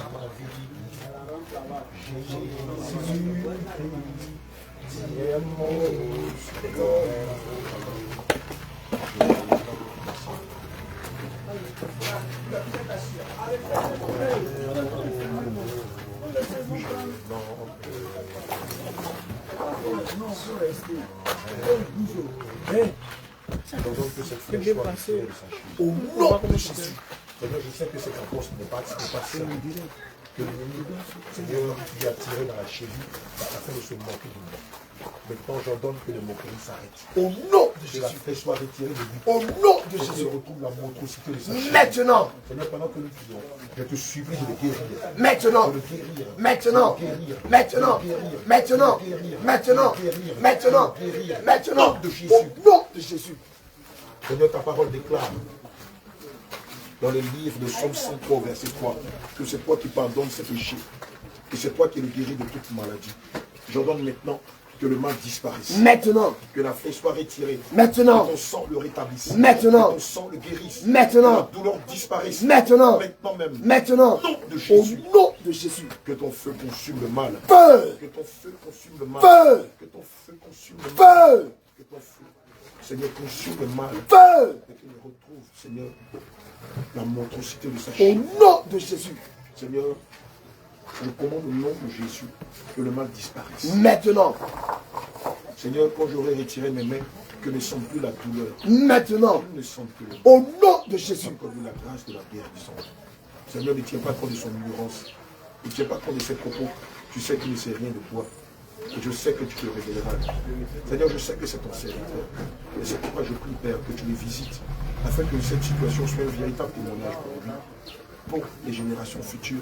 au nom de Jésus. Seigneur, je sais que cette réponse n'est pas celle que l'ennemi, Seigneur, lui a tiré dans la cheville afin de se moquer de moi. Maintenant, j'ordonne que les moqueries s'arrêtent. Au nom de Jésus. Que la flèche soit retirée de lui. Au nom de Jésus. Je retrouve la montrosité de sa cheville. Maintenant. Seigneur, pendant que nous prions, je te supplie de le guérir. Maintenant. De le guérir. Maintenant. Maintenant. Maintenant. Maintenant. Maintenant. Maintenant. De Jésus. Au nom de Jésus. Seigneur, ta parole déclare dans le livre de Somme 103, verset 3, que c'est toi qui pardonnes ses péchés, et c'est toi qui le guéris de toute maladie. J'ordonne maintenant que le mal disparaisse. Maintenant. Que la flèche soit retirée. Maintenant. Que ton sang le rétablisse. Maintenant. Que ton sang le guérisse. Maintenant. Que la douleur disparaisse. Maintenant. Maintenant même. Maintenant. Au nom de Jésus. Au nom de Jésus. Que ton feu consume le mal. Feu. Que ton feu consume le mal. Feu. Que ton feu consume le mal. Feu. Que ton feu, Seigneur, consume le mal. Feu. Et qu'il retrouve, Seigneur, la montrosité de sa chair. Au nom de Jésus. Seigneur, je commande au nom de Jésus que le mal disparaisse. Maintenant. Seigneur, quand j'aurai retiré mes mains, Que ne sente plus la douleur. Maintenant, Ne sente plus le au nom de Jésus. accorde-lui la grâce de la guérison. Seigneur, ne tiens pas compte de son ignorance. Ne tiens pas compte de ses propos. Tu sais qu'il ne sait rien de toi. Et je sais que tu te révéleras. Seigneur, je sais que c'est ton serviteur. Et c'est pourquoi je prie, Père, que tu les visites, afin que cette situation soit un véritable témoignage pour lui, pour les générations futures,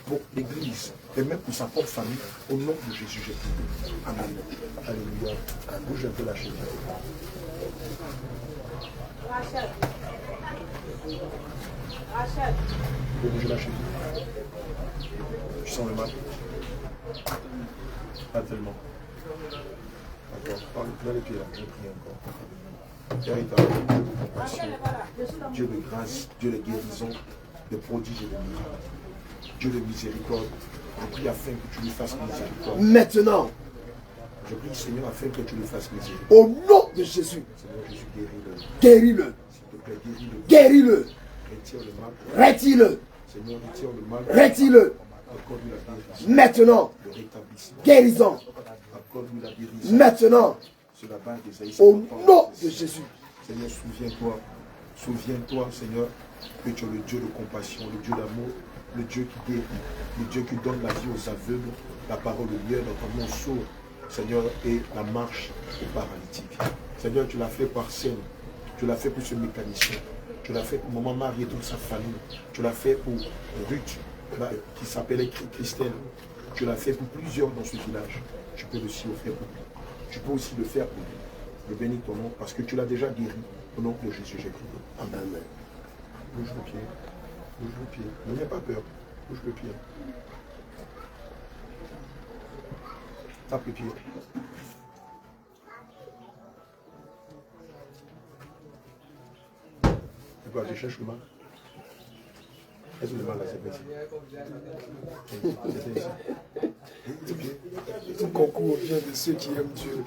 pour l'Église, et même pour sa propre famille. Au nom de Jésus, j'ai prié. Amen. Alléluia. Bouge un peu la chaise. Rachel. Tu peux bouger la chaise. Tu sens le mal? Pas tellement. D'accord. Parle les pieds là. Je prie encore. Véritable Dieu de compassion, Dieu de grâce, Dieu de guérison, de prodiges et de miracles. Dieu de miséricorde. Je prie afin que tu lui fasses miséricorde. Maintenant, Je prie, Seigneur, afin que tu lui fasses miséricorde. au nom de Jésus, Seigneur Jésus, guéris-le. guéris-le. S'il te plaît, guéris-le. Guéris-le. Retire le mal. Retire-le. Seigneur, retire le mal. Retire-le. Accorde-lui la guérison. Maintenant, Le rétablissement. guérison. Accorde-lui la guérison. Maintenant, Sur la base d'Ésaïe au 53, nom verset de 6. Jésus. Seigneur, souviens-toi. Souviens-toi, Seigneur, que tu es le Dieu de compassion, le Dieu d'amour, le Dieu qui guérit, le Dieu qui donne la vie aux aveugles, la parole aux lieux, notamment aux sourds, Seigneur, et la marche aux paralytiques. Seigneur, tu l'as fait par scène, tu l'as fait pour ce mécanicien, tu l'as fait pour maman Marie et toute sa famille, tu l'as fait pour Ruth, qui s'appelait Christelle, tu l'as fait pour plusieurs dans ce village. Tu peux aussi le faire pour lui. Tu peux aussi le faire pour lui. Je bénis ton nom parce que tu l'as déjà guéri. Au nom de Jésus, j'ai prié. Amen. Bouge le pied. Bouge le pied. N'aie pas peur. Bouge le pied. Tape le pied. C'est quoi, tu cherches le mal? Est-ce que le mal là, c'est ici? C'est ici. Le pied. Tout concours vient de ceux qui aiment Dieu.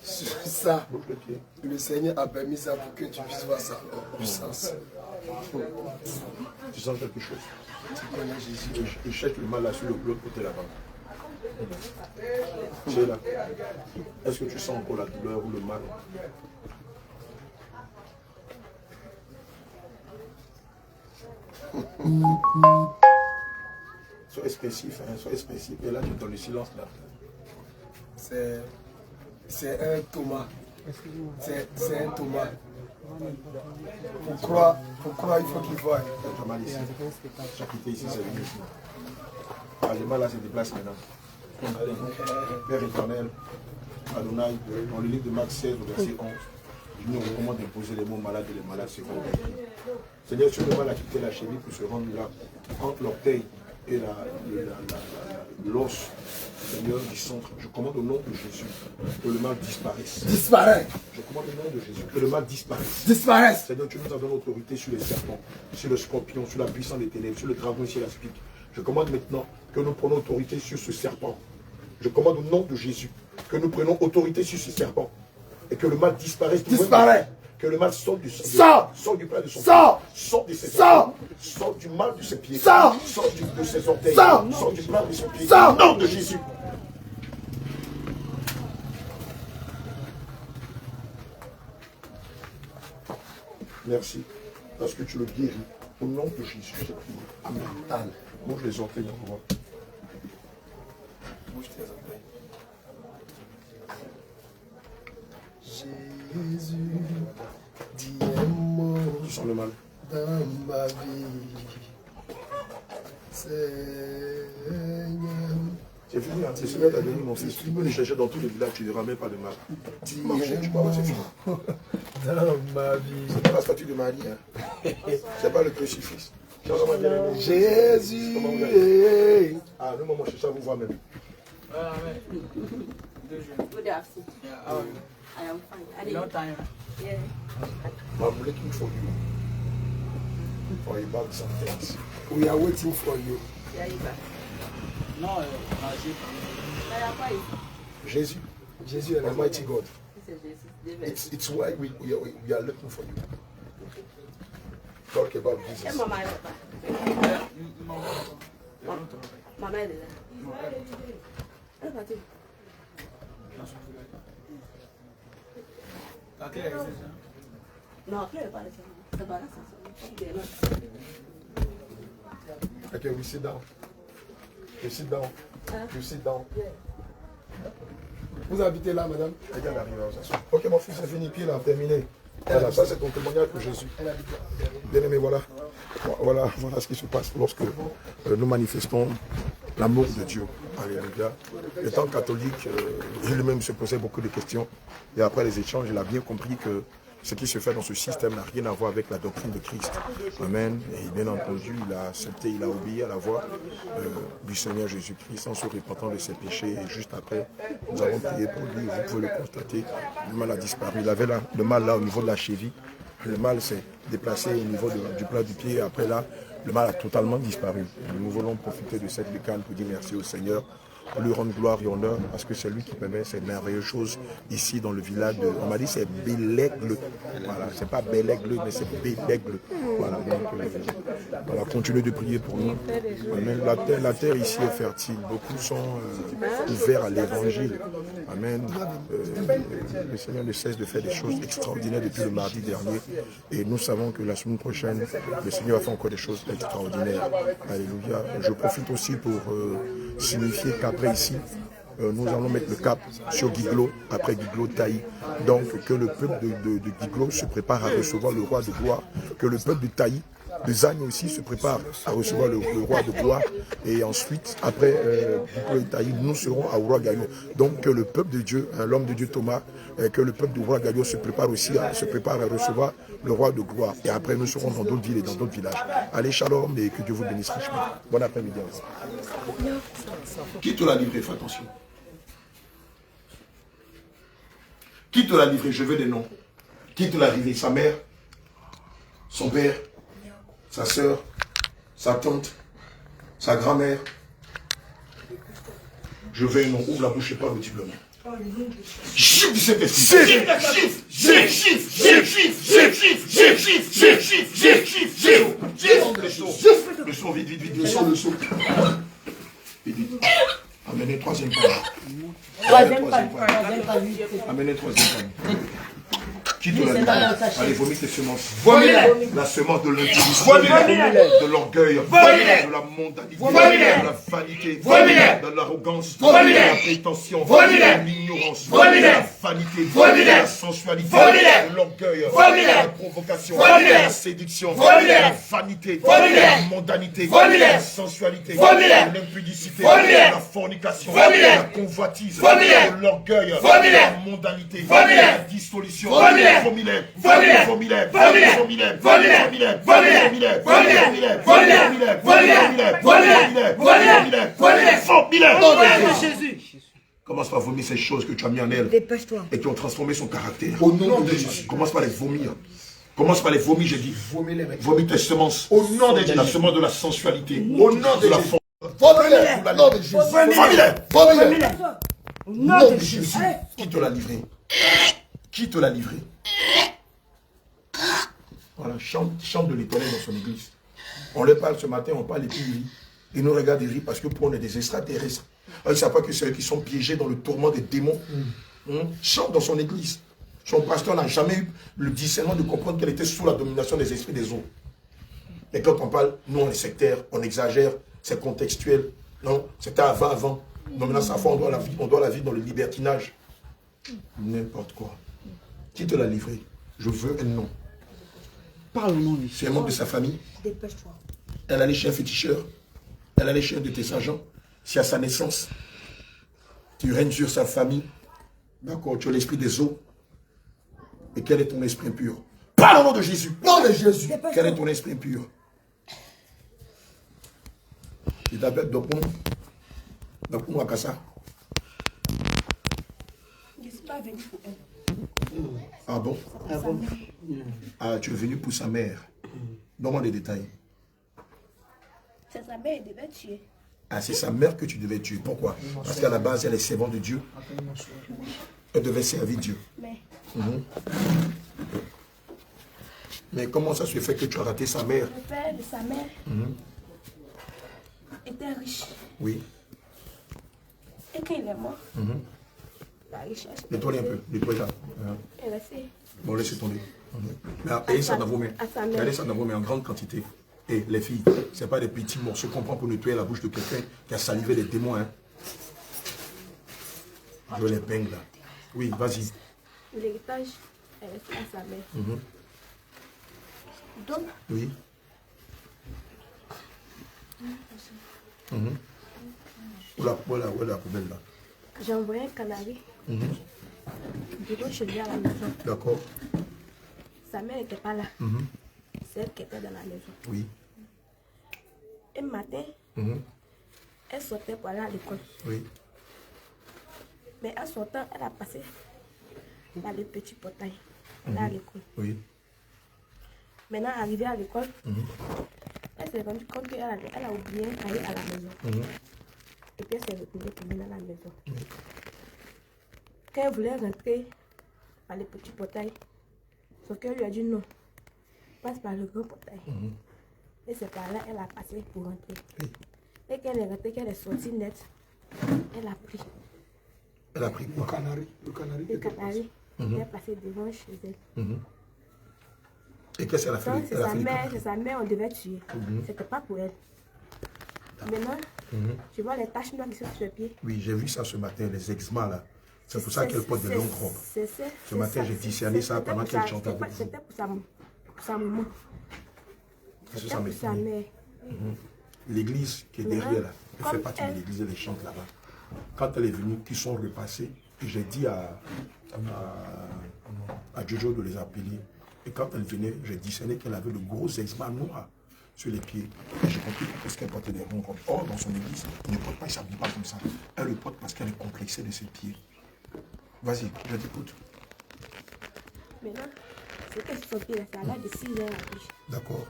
Sur ça, Bouge le pied. le Seigneur a permis ça pour que tu puisses voir sa puissance. Tu sens quelque chose? Tu connais Jésus. Il cherche le mal là sur l'autre côté là-bas. Tu es là. Est-ce que tu sens encore la douleur ou le mal? Sois expressif, hein, sois expressif. Et là, tu es dans le silence là. C'est un Thomas. C'est un Thomas. Pour croire, il faut qu'il voie. Tu as mal ici. Tu as quitté ici, c'est venu ici. Ah, le mal là se déplace maintenant. Allez. Père éternel, Adonai, dans le livre de Marc 16, au verset 11, il nous recommande d'imposer les mots malades et les malades seront guéris. Seigneur, si le mal a quitté la cheville pour se rendre là, entre l'orteil et l'os, Seigneur, du centre, je commande au nom de Jésus que le mal disparaisse. Disparaît. Je commande au nom de Jésus que le mal disparaisse. Disparaisse. Seigneur, tu nous as donné autorité sur les serpents, sur le scorpion, sur la puissance des ténèbres, sur le dragon et sur la spique. Je commande maintenant que nous prenons autorité sur ce serpent. Je commande au nom de Jésus que nous prenons autorité sur ce serpent et que le mal disparaisse. Disparaît. Que le mal sorte du Sors. Sort du plat de son Sors. pied. Sort de ses Sors. orteils. Sort du mal de ses pieds. Sors. Sort de ses orteils. Sors. Sort du plat de son pied. Sors. Au nom de Jésus. Merci. Parce que tu le guéris. Au nom de Jésus, je prie. Amen. Amen. Bouge les orteils encore. Bouge tes orteils. Jésus, dis un mot Tu sens le mal? dans ma vie. Seigneur. C'est fini, hein. C'est Seigneur t'a donné mon fils. Tu peux le chercher dans tous les villages, tu ne ramènes pas de mal. Marche, tu parles, c'est fini. Dans ma vie. C'est pas la statue de Marie, hein. C'est pas le crucifix. Jésus. Ah, le moment, je cherche à vous voir même. Good afternoon. Yeah, how are you? I am fine. Long time. Yeah. I'm looking for you. For about some things. We are waiting for you. Yeah, you back. Non, j'ai I am fine. Jésus, Jésus est Almighty là. God. This is Jesus. It's why we are looking for you. Talk about Hey, Jesus. Mama, Mama, elle est là. Elle est partie. La clé est ça. Non, après, elle parle de ça. C'est pas là, ça. Okay, we sit down. You sit down. You sit down. Vous habitez là, madame? Regarde, arrive, on s'assoit. Ok, mon fils, c'est fini, puis là, terminé. Voilà, ça c'est ton témoignage pour Jésus. Bien aimé, voilà. Voilà ce qui se passe lorsque nous manifestons l'amour de Dieu. Alléluia. Étant catholique, lui-même se posait beaucoup de questions. Et après les échanges, il a bien compris que ce qui se fait dans ce système n'a rien à voir avec la doctrine de Christ. Amen. Et bien entendu, il a accepté, il a obéi à la voix du Seigneur Jésus-Christ en se repentant de ses péchés. Et juste après, nous avons prié pour lui. Vous pouvez le constater. Le mal a disparu. Il avait le mal là au niveau de la cheville. Le mal s'est déplacé au niveau du plat du pied. Après là, le mal a totalement disparu. Nous voulons profiter de cette bécane pour dire merci au Seigneur, pour lui rendre gloire et honneur, parce que c'est lui qui permet ces merveilleuses choses ici dans le village. On m'a dit c'est Bélégle. Voilà, c'est pas Bélégle, mais c'est Bélégle. Voilà, donc voilà, continuez de prier pour nous. Amen. La terre ici est fertile. Beaucoup sont ouverts à l'évangile. Amen. Le Seigneur ne cesse de faire des choses extraordinaires depuis le mardi dernier. Et nous savons que la semaine prochaine, le Seigneur va faire encore des choses extraordinaires. Alléluia. Je profite aussi pour signifier qu'après ici, nous allons mettre le cap sur Guiglo, après Guiglo Taï. Donc que le peuple de Guiglo se prépare à recevoir le roi de gloire, que le peuple de Taï, de Zagne aussi, se prépare à recevoir le roi de gloire. Et ensuite, après Guiglo et Taï, nous serons à Ouagayo. Donc que le peuple de Dieu, l'homme de Dieu Thomas, que le peuple de Ouagayo se prépare aussi à recevoir le roi de gloire. Et après, nous serons dans d'autres villes et dans d'autres villages. Allez, shalom et que Dieu vous bénisse richement. Bon après-midi. Qui te l'a livré? Fais attention. Qui te l'a livré? Je veux des noms. Qui te l'a livré? Sa mère, son père, sa soeur, sa tante, sa grand-mère. Je veux un nom. Ouvre la bouche et parle audiblement. Chiffre du Saint-Esprit. Le son, vite, le son. Vite. Amenez troisième panier. Amenez troisième panier. Qui te l'a dit? Allez, vomis tes semences. La semence de l'impudicité, de l'orgueil, de la mondanité, de la vanité, de l'arrogance, de la prétention, de l'ignorance, de la vanité, de la sensualité, de l'orgueil, de la provocation, de la séduction, de la vanité, de la mondanité, de la sensualité, de l'impudicité, de la fornication, de la convoitise, de l'orgueil, de la mondanité, de la dissolution. Commence par vomir ces choses que tu as mis en elle et qui ont transformé son caractère. Au nom de Jésus. Commence par les vomir. Commence par les vomir, j'ai dit. Vomis tes semences. Au nom de Jésus. La semence de la sensualité. Au nom de la force. Au nom de Jésus. Au nom de Jésus. Qui te l'a livré? Qui te l'a livré? Voilà, chante de l'Éternel dans son église. On leur parle ce matin, on parle et puis ils rient. Ils nous regardent et rient parce que pour on est des extraterrestres. Ils ne savent pas que c'est eux qui sont piégés dans le tourment des démons. Chante dans son église. Son pasteur n'a jamais eu le discernement de comprendre qu'elle était sous la domination des esprits des eaux. Et quand on parle, nous on est sectaires, on exagère, c'est contextuel. Non, c'était avant. Non, maintenant sa foi, on doit la vivre dans le libertinage. N'importe quoi. Qui te l'a livré? Je veux un nom. Parle au nom de C'est un membre de sa famille. Dépêche-toi. Elle allait chez un féticheur. Elle allait chez un de tes agents. Si à sa naissance, tu règnes sur sa famille, d'accord, tu as l'esprit des eaux. Et quel est ton esprit impur? Parle au nom de Jésus. Nom de Jésus. Quel est ton esprit impur? Il t'appelle Dopon. Dopon Akassa. Je ne suis pas venu pour elle. Ah bon? Ah, tu es venu pour sa mère. Donne-moi des détails. C'est sa mère, elle devait tuer. Ah, c'est sa mère que tu devais tuer. Pourquoi? Parce qu'à la base, elle est servante de Dieu. Elle devait servir Dieu. Mais comment ça se fait que tu as raté sa mère? Le père de sa mère était riche. Oui. Et quand il est mort, La richesse. Nettoie un peu, nettoie là. Elle a fait. Bon, laissez tomber. Ayez ça dans vos mains. Gardez ça dans vos mains en grande quantité. Et les filles, ce n'est pas des petits morceaux qu'on prend pour nettoyer la bouche de quelqu'un qui a salivé les démons. Hein. Je les peigne là. Oui, vas-y. L'héritage, elle est fait à sa mère. Donc, oui. Où est la poubelle là? J'ai envoyé un canari. Bureau chez lui à la maison. D'accord. Sa mère n'était pas là. C'est elle qui était dans la maison. Oui. Un matin, elle sortait pour aller à l'école. Oui. Mais en sortant, elle a passé par le petit portail. Elle est à l'école. Oui. Maintenant, arrivée à l'école, elle s'est rendue compte qu'elle a oublié un cahier à la maison. Et puis elle s'est retrouvée tombée dans la maison. Quand elle voulait rentrer par le petit portail, sauf qu'elle lui a dit non, passe par le grand portail. Et c'est par là qu'elle a passé pour rentrer. Et quand elle est rentrée, qu'elle est sortie nette, elle a pris. Elle a pris le canari. Le canari. Elle est passée devant chez elle. Et qu'est-ce qu'elle a fait? Donc c'est sa mère, on devait tuer. C'était pas pour elle. Maintenant, tu vois les taches noires qui sont sur les pieds. Oui, j'ai vu ça ce matin, les eczémas là. C'est pour ça qu'elle porte de longues robes. Ce matin, j'ai discerné ça pendant qu'elle chantait avec vous. C'était pour sa maman. C'était pour sa mère. L'église qui est derrière là, elle fait partie de l'église, elle chante là-bas. Quand elle est venue, ils sont repassés. Et j'ai dit à Jojo de les appeler. Et quand elle venait, j'ai discerné qu'elle avait de gros eczémas noirs sur les pieds. Et j'ai compris parce qu'elle portait des ronds robes. Or, dans son église, elle ne porte pas, elle ne s'habille pas comme ça. Elle le porte parce qu'elle est complexée de ses pieds. Vas-y, je t'écoute. Maintenant, c'était sur son pied, ça a l'air de 6 ans à vie. D'accord.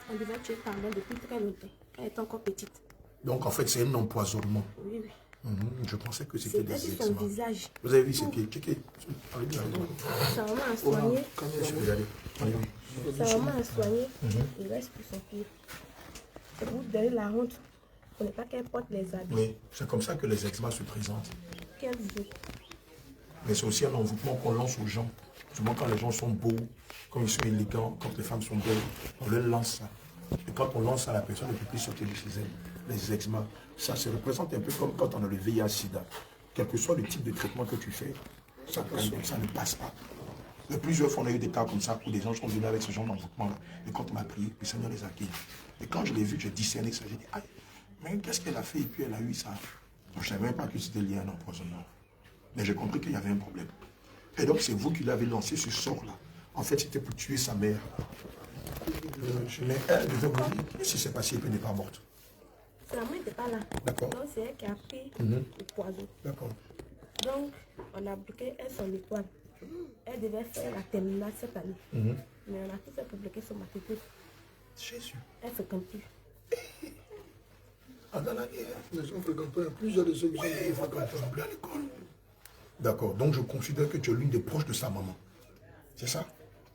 On devait tuer par là depuis très longtemps. Elle était encore petite. Donc en fait, c'est un empoisonnement. Oui, oui. Je pensais que c'était des son eczémas. visage. Vous avez vu ses pieds? Checkez. Sa maman a soigné. Sa maman a soigné. Il reste pour son pied. C'est pour donner la honte. On n'est pas qu'elle porte les habits. Oui, c'est comme ça que les eczémas se présentent. Quelle vie. Mais c'est aussi un envoûtement qu'on lance aux gens. Souvent quand les gens sont beaux, quand ils sont élégants, quand les femmes sont belles, on leur lance ça. Et quand on lance ça, la personne ne peut plus sortir de chez elle. Les eczémas, ça se représente un peu comme quand on a le VIH-Sida. Quel que soit le type de traitement que tu fais, ça ne passe pas. De plusieurs fois, on a eu des cas comme ça où des gens sont venus avec ce genre d'envoûtement-là. Et quand on m'a prié, le Seigneur les a accueillis. Et quand je l'ai vu, j'ai discerné ça. J'ai dit, aïe, mais qu'est-ce qu'elle a fait? Et puis elle a eu ça. Donc, je ne savais même pas que c'était lié à un empoisonnement. Mais j'ai compris qu'il y avait un problème. Et donc, c'est vous qui l'avez lancé ce sort-là. En fait, c'était pour tuer sa mère. Mais elle devait mourir. Si c'est passé, elle n'est pas morte. Sa maman n'était pas là. D'accord. Donc, c'est elle qui a pris le poison. D'accord. Donc, on a bloqué elle son étoile. Elle devait faire la terminale cette année. Mais on a tout fait pour bloquer son matricule. Jésus. Elle ne fréquente plus. Dans la guerre, les gens fréquentent plusieurs de ceux qui sont fréquentent plus à l'école. D'accord. Donc, je considère que tu es l'une des proches de sa maman. C'est ça?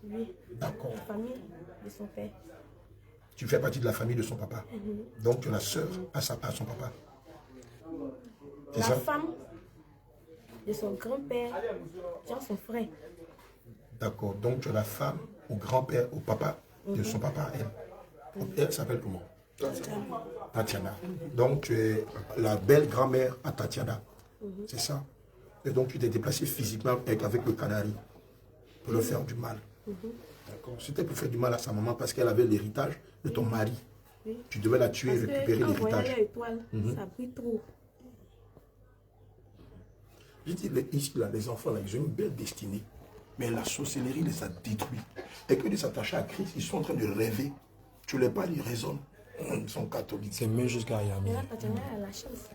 Oui. D'accord. La famille de son père. Tu fais partie de la famille de son papa. Donc, tu es la sœur à son papa. C'est La ça? femme de son grand-père, genre son frère. D'accord. Donc, tu es la femme au grand-père, au papa de son papa, elle. Elle s'appelle comment? Tatiana. Donc, tu es la belle grand-mère à Tatiana. C'est ça? Et donc, tu t'es déplacé physiquement avec le canari pour le faire du mal. D'accord. C'était pour faire du mal à sa maman parce qu'elle avait l'héritage de ton mari. Oui. Tu devais la tuer et Parce récupérer que, en voyant l'héritage. l'étoile, ça brille trop. Je dis, ici, là, les enfants, là, ils ont une belle destinée. Mais la sorcellerie les a détruits. Et que de s'attacher à Christ, ils sont en train de rêver. Tu les parles, ils raisonnent. Ils sont catholiques. C'est mieux jusqu'à Yami. Mais là, Tatiana a la chance.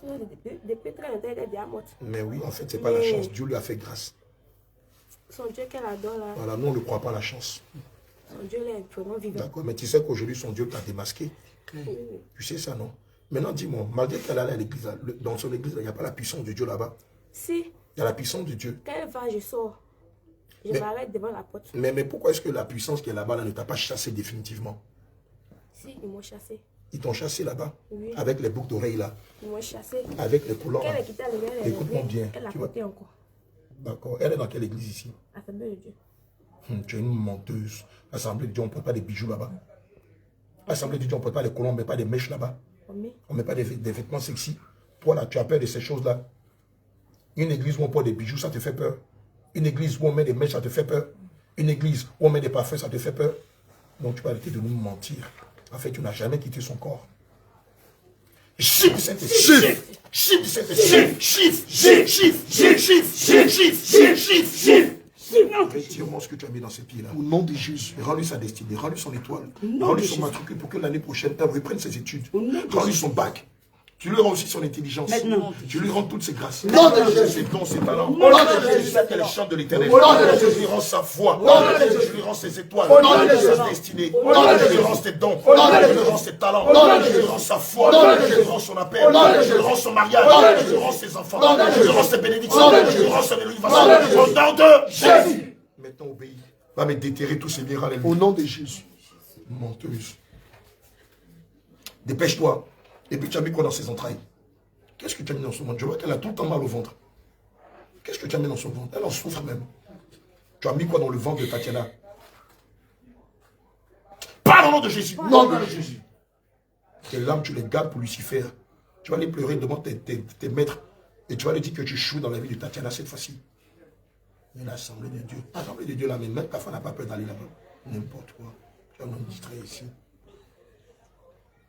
Depuis très longtemps, elle est déjà morte. Mais oui, en fait, c'est pas la chance. Dieu lui a fait grâce. Son Dieu qu'elle adore là, Voilà, nous, on ne croit pas à la chance. son Dieu là est vraiment vivant. D'accord, mais tu sais qu'aujourd'hui, son Dieu t'a démasqué. Tu sais ça, non? Maintenant, dis-moi, malgré qu'elle allait à l'église, dans son église, il n'y a pas la puissance de Dieu là-bas. Si, Il y a la puissance de Dieu. quand elle va, je sors. Je m'arrête devant la porte. Mais pourquoi est-ce que la puissance qui est là-bas là, ne t'a pas chassé définitivement? Si, ils m'ont chassé. Ils t'ont chassé là-bas. Oui. Avec les boucles d'oreilles là. Ils m'ont chassé. Avec les couleurs. Quand elle a quitté le gars, Écoute-moi bien. Elle a Tu vois. côté encore. D'accord. Elle est dans quelle église ici? Assemblée de Dieu. Tu es une menteuse. Assemblée de Dieu, on ne porte pas des bijoux là-bas. Assemblée de Dieu, on ne porte pas des colons, on ne met pas des mèches là-bas. On ne met pas des vêtements sexy. Toi là, tu as peur de ces choses-là. Une église où on porte des bijoux, ça te fait peur. Une église où on met des mèches, ça te fait peur. Une église où on met des parfums, ça te fait peur. Donc tu vas arrêter de nous mentir. En fait, tu n'as jamais quitté son corps. Chiffre, chiffre, chiffre, chiffre. Retire-moi ce que tu as mis dans ses pieds-là. Au nom de Jésus. Rends-lui sa destinée, rends-lui son étoile, rends-lui son matricule pour que l'année prochaine, elle reprenne ses études. Rends-lui son bac. Tu lui rends aussi son intelligence. Maintenant. Tu lui rends toutes ses grâces. Non, de ses dons, ses talents. Non, de Jésus, qu'elle chante de l'éternel. Je lui rends sa foi. Je lui rends ses étoiles. Sa destinée. Je lui rends ses dons. Je lui rends ses talents. Je lui rends sa foi. Je lui rends son appel. Je lui rends son mariage. Je lui rends ses enfants. Je lui rends ses bénédictions. Je lui rends son délivrance. Au nom de Jésus. Maintenant, obéis. Va me déterrer tous ces miracles. Au nom de Jésus. Menteuse. Dépêche-toi. Et puis tu as mis quoi dans ses entrailles? Qu'est-ce que tu as mis dans son ventre? Je vois qu'elle a tout le temps mal au ventre. Qu'est-ce que tu as mis dans son ventre? Elle en souffre même. Tu as mis quoi dans le ventre de Tatiana? Parle au nom de Jésus. Nom de Jésus. Tes larmes, tu les gardes pour Lucifer. Tu vas aller pleurer devant tes maîtres. Et tu vas lui dire que tu choues dans la vie de Tatiana cette fois-ci. Mais l'Assemblée de Dieu. L'Assemblée de Dieu là, même ta femme n'a pas peur d'aller là-bas. N'importe quoi. Tu vas nous distraire ici.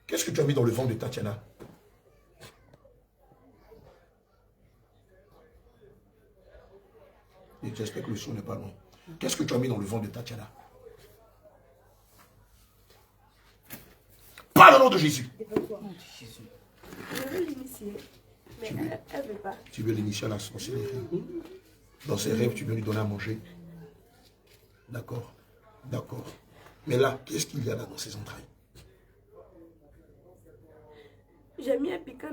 Qu'est-ce que tu as mis dans le ventre de Tatiana? Et j'espère que le son n'est pas loin. Qu'est-ce que tu as mis dans le ventre de Tatiana? Parle au nom de Jésus. Je veux l'initier, mais elle ne veut pas. Tu veux l'initier à la sorcellerie. Dans ses rêves, tu veux lui donner à manger. D'accord. D'accord. Mais là, qu'est-ce qu'il y a là dans ses entrailles? J'ai mis un piquant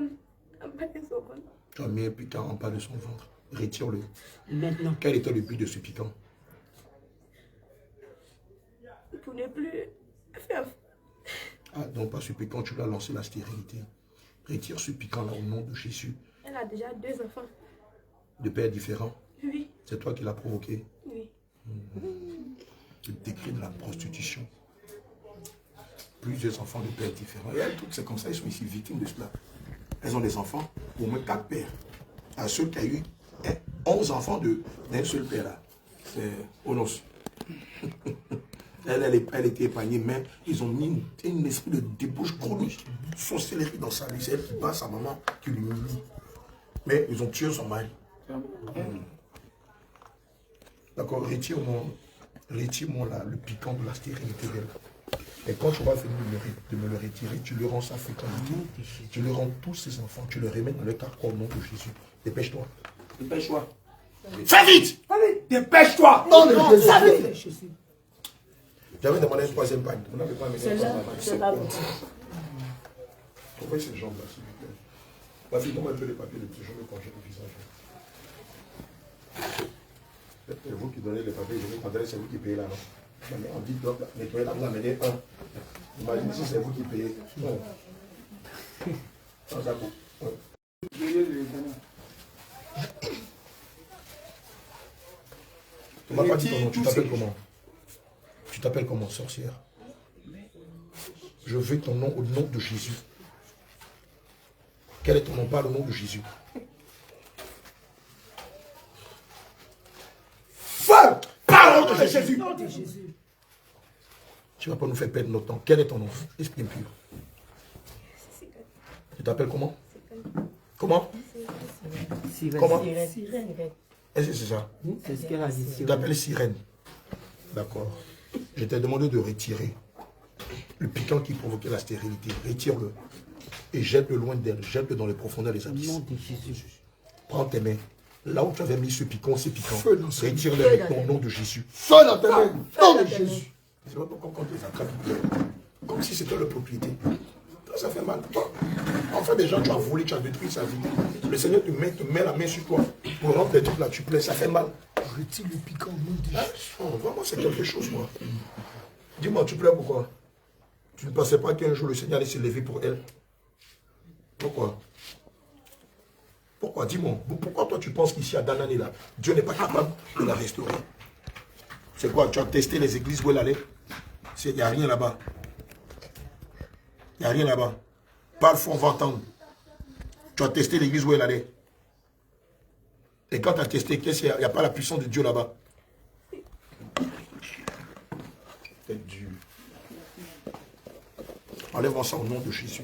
en bas de son ventre. Tu as mis un piquant en bas de son ventre. Retire-le. Maintenant. Quel était le but de ce piquant? Pour ne plus faire. Ah, donc pas ce piquant, tu l'as lancé la stérilité. Retire ce piquant-là au nom de Jésus. Elle a déjà 2 enfants. De pères différents? Oui. C'est toi qui l'as provoqué? Oui. Le décret de la prostitution. Plusieurs enfants de pères différents. Et elles, toutes, c'est comme ça, elles sont ici victimes de cela. Elles ont des enfants, au moins 4 pères. À ceux qui ont eu 11 enfants d'un seul père là. C'est Onos. Elle était épargnée, mais ils ont mis un esprit de débauche chronique, sorcellerie dans sa vie. C'est elle qui bat sa maman, qui l'humilie. Mais ils ont tué son mari. D'accord, retire-moi le piquant de la stérilité d'elle. Et quand tu vas venir de me le retirer, tu lui rends sa fécondité. Tu lui rends tous ses enfants. Tu le remets dans le carcan au nom de Jésus. Dépêche-toi. Dépêche-toi. Fais vite. Dépêche-toi. Nom de Jésus. J'avais demandé un 3e bague. On n'avait pas amené C'est là. C'est là. Trouvez ces jambes-là, s'il vous plaît. Ma fille, donne-moi un peu les papiers, je me congèle le visage. C'est vous qui donnez les papiers, je me congèle, c'est vous qui payez là, non? On dit donc, nettoyez là, vous amenez un. Imaginez si c'est vous qui payez. Non. Sans accord. Tu m'as pas dit ton nom, tu t'appelles comment? Tu t'appelles comment, sorcière? Je veux ton nom au nom de Jésus. Quel est ton nom? Parle au nom de Jésus. Femme! Parle au nom de Jésus. Tu ne vas pas nous faire perdre notre temps. Quel est ton nom? Esprit impur. Tu t'appelles comment? Comment? Comment? Est-ce que c'est ça? C'est ce qu'elle a dit. Tu t'appelles Sirène. D'accord. Je t'ai demandé de retirer le piquant qui provoquait la stérilité. Retire-le. Et jette-le loin d'elle. Jette-le dans les profondeurs des abysses. Prends tes mains. Là où tu avais mis ce piquant, retire-le avec ton nom de Jésus. Feu dans tes mains. Nom de Jésus. C'est pas pourquoi quand tu les attrapes, comme si c'était leur propriété. Ça fait mal. Toi, enfin, des gens, tu as volé, tu as détruit sa vie. Le Seigneur te met la main sur toi pour rendre des trucs là, tu plais, ça fait mal. Retire le piquant. Vraiment, c'est quelque chose, moi. Dis-moi, tu pleures pourquoi? Tu ne pensais pas qu'un jour le Seigneur allait se lever pour elle? Pourquoi? Pourquoi? Dis-moi. Pourquoi toi tu penses qu'ici à Danani là, Dieu n'est pas capable de la restaurer? C'est quoi? Tu as testé les églises où elle allait? Il n'y a rien là-bas. Il n'y a rien là-bas. Parle fort, on va entendre. Tu as testé l'église où elle allait. Et quand tu as testé, qu'est-ce qu'il y a? Il n'y a pas la puissance de Dieu là-bas. C'est dur. Enlève-moi ça au nom de Jésus.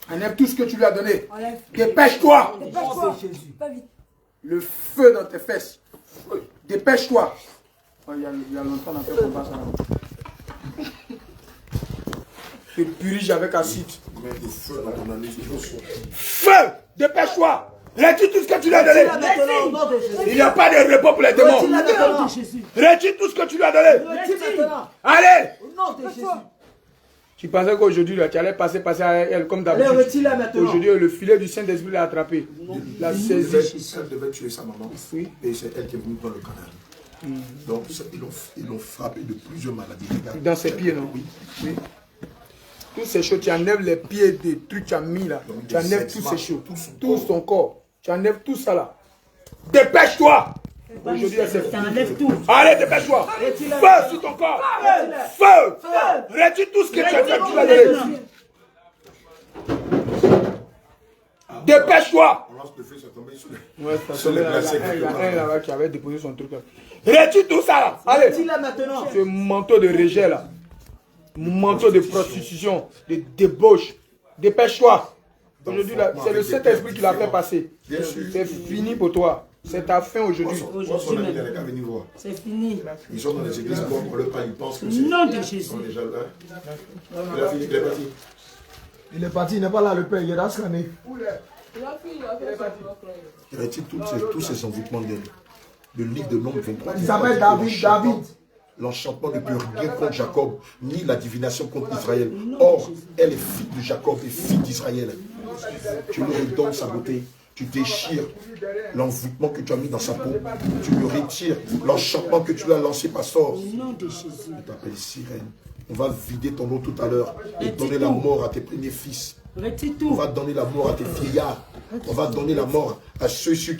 Enlève tout ce que tu lui as donné. Dépêche-toi. Dépêche-toi. Pas vite. Le feu dans tes fesses. Dépêche-toi. Il y a longtemps on a fait combat ça. Tu purges avec acide. Feu! Dépêche-toi! Retire tout ce que tu lui as donné. Il n'y a pas de repos pour les démons. Retire tout ce que tu lui as donné. Allez! Tu pensais qu'aujourd'hui, tu allais passer à elle comme d'habitude. Aujourd'hui, le filet du Saint-Esprit l'a attrapé. La saisi. Elle devait tuer sa maman. Oui. Et c'est elle qui est venue dans le canal. Donc, ils l'ont frappé de plusieurs maladies. Dans ses pieds, non? Oui. Oui. Tous ces choses, tu enlèves les pieds des trucs que tu as mis là. Donc, tu enlèves tous ces choses. Tout son corps. Tu enlèves tout ça là. Dépêche-toi! Aujourd'hui, c'est tout. Allez, dépêche-toi! Feu sur ton corps! Feu! Retire tout ce que tu as donné. Dépêche-toi! On lance le feu, ça tombait sur les glacés. Il y a un là-bas qui avait déposé son truc là. Retire tout ça là! Allez! Ce manteau de rejet là. Manteau de prostitution, de débauche. Dépêche-toi! Aujourd'hui, c'est le Saint-Esprit qui l'a fait passer. C'est fini pour toi. C'est ta fin aujourd'hui. C'est fini. Ils sont dans les églises, on leur parle, ils pensent que c'est... Nom de Jésus. Il est parti, il n'est pas là, le père, il est dans ce année. Il retire tous ces envoûtements d'elle. Le livre de Nombre 23. Il s'appelle David. L'enchantement ne peut rien contre Jacob, ni la divination contre Israël. Or, elle est fille de Jacob et fille d'Israël. Tu lui redonnes sa beauté. Tu déchires l'envoûtement que tu as mis dans sa peau. Tu lui retires l'enchantement que tu lui as lancé, pasteur. Je t'appelle sirène. On va vider ton eau tout à l'heure et donner la mort à tes premiers fils. On va donner la mort à tes vieillards. On va donner la mort à ceux sur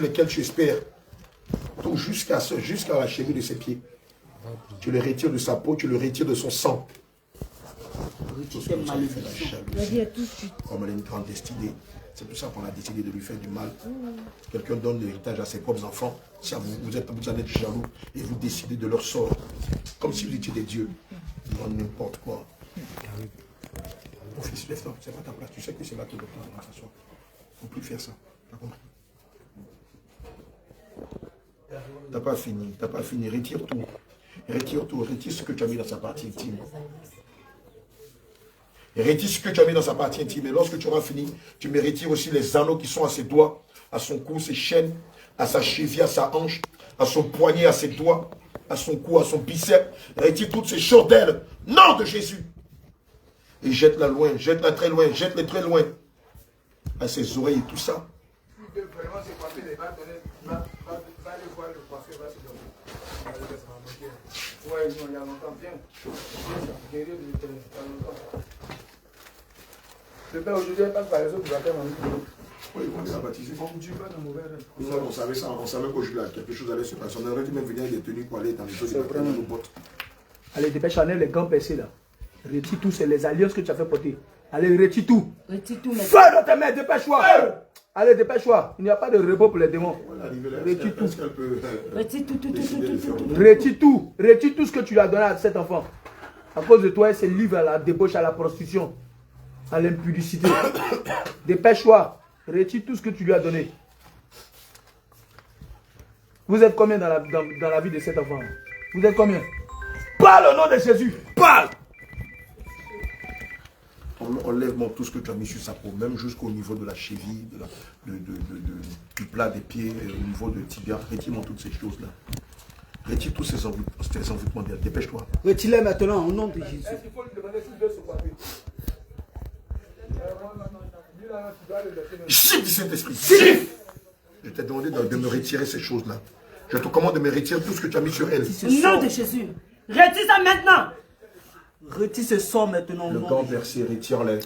lesquels tu espères. Tout jusqu'à la cheville de ses pieds. Tu le retires de sa peau, tu le retires de son sang. Tout ce que nous avons fait la jalousie. Comme elle a une grande destinée. C'est pour ça qu'on a décidé de lui faire du mal. Quelqu'un donne l'héritage à ses propres enfants. Si vous en êtes jaloux et vous décidez de leur sort. Comme si vous étiez des dieux. Dans n'importe quoi. Mon fils, lève-toi, c'est pas ta place. Tu sais que c'est là que le plan va s'asseoir. Il ne faut plus faire ça. T'as compris? T'as pas fini. T'as pas fini. Retire tout. Retire tout. Retire ce que tu as mis dans sa partie intime. Retire ce que tu as mis dans sa partie intime. Et lorsque tu auras fini, tu me retires aussi les anneaux qui sont à ses doigts, à son cou, ses chaînes, à sa cheville, à sa hanche, à son poignet, à ses doigts, à son cou, à son biceps. Retire toutes ces choses d'elle. Nom de Jésus. Et jette-la loin, jette-la très loin, jette-la très loin. À ses oreilles et tout ça. Ouais, il y a longtemps, bien. Le père aujourd'hui passe par les autres baptêmes. Oui, on les a baptisés. On savait ça, on savait qu'aujourd'hui quelque chose allait se passer. On aurait dû même venir des tenues pour aller dans les autres baptêmes de nos bottes. Allez, dépêche, enlève les gants percés là. Retire tous les alliances que tu as fait porter. Allez, retire tout. Retire tout. Feu dans tes mains, dépêche-toi. Allez, dépêche-toi. Il n'y a pas de repos pour les démons. Retire tout. Retire tout. Retire tout. Retire tout ce que tu lui as donné à cet enfant. À cause de toi, elle se livre à la débauche, à la prostitution, à l'impudicité. Dépêche-toi. Retire tout ce que tu lui as donné. Vous êtes combien dans la vie de cet enfant? Vous êtes combien? Parle au nom de Jésus. Parle. Enlève-moi tout ce que tu as mis sur sa peau, même jusqu'au niveau de la cheville, du plat des pieds, au niveau de tibia. Retire-moi toutes ces choses-là. Retire tous ces envoûtements. Dépêche-toi. Retire-les maintenant au nom de Jésus. Est-ce qu'il faut lui demander s'il veut se coiffer? Gifle du Saint-Esprit. Gifle. Je t'ai demandé de me retirer ces choses-là. Je te commande de me retirer tout ce que tu as mis sur elle. Au nom de Jésus. Retire ça maintenant. Retire ce sort maintenant. Le gant percé, retire-les.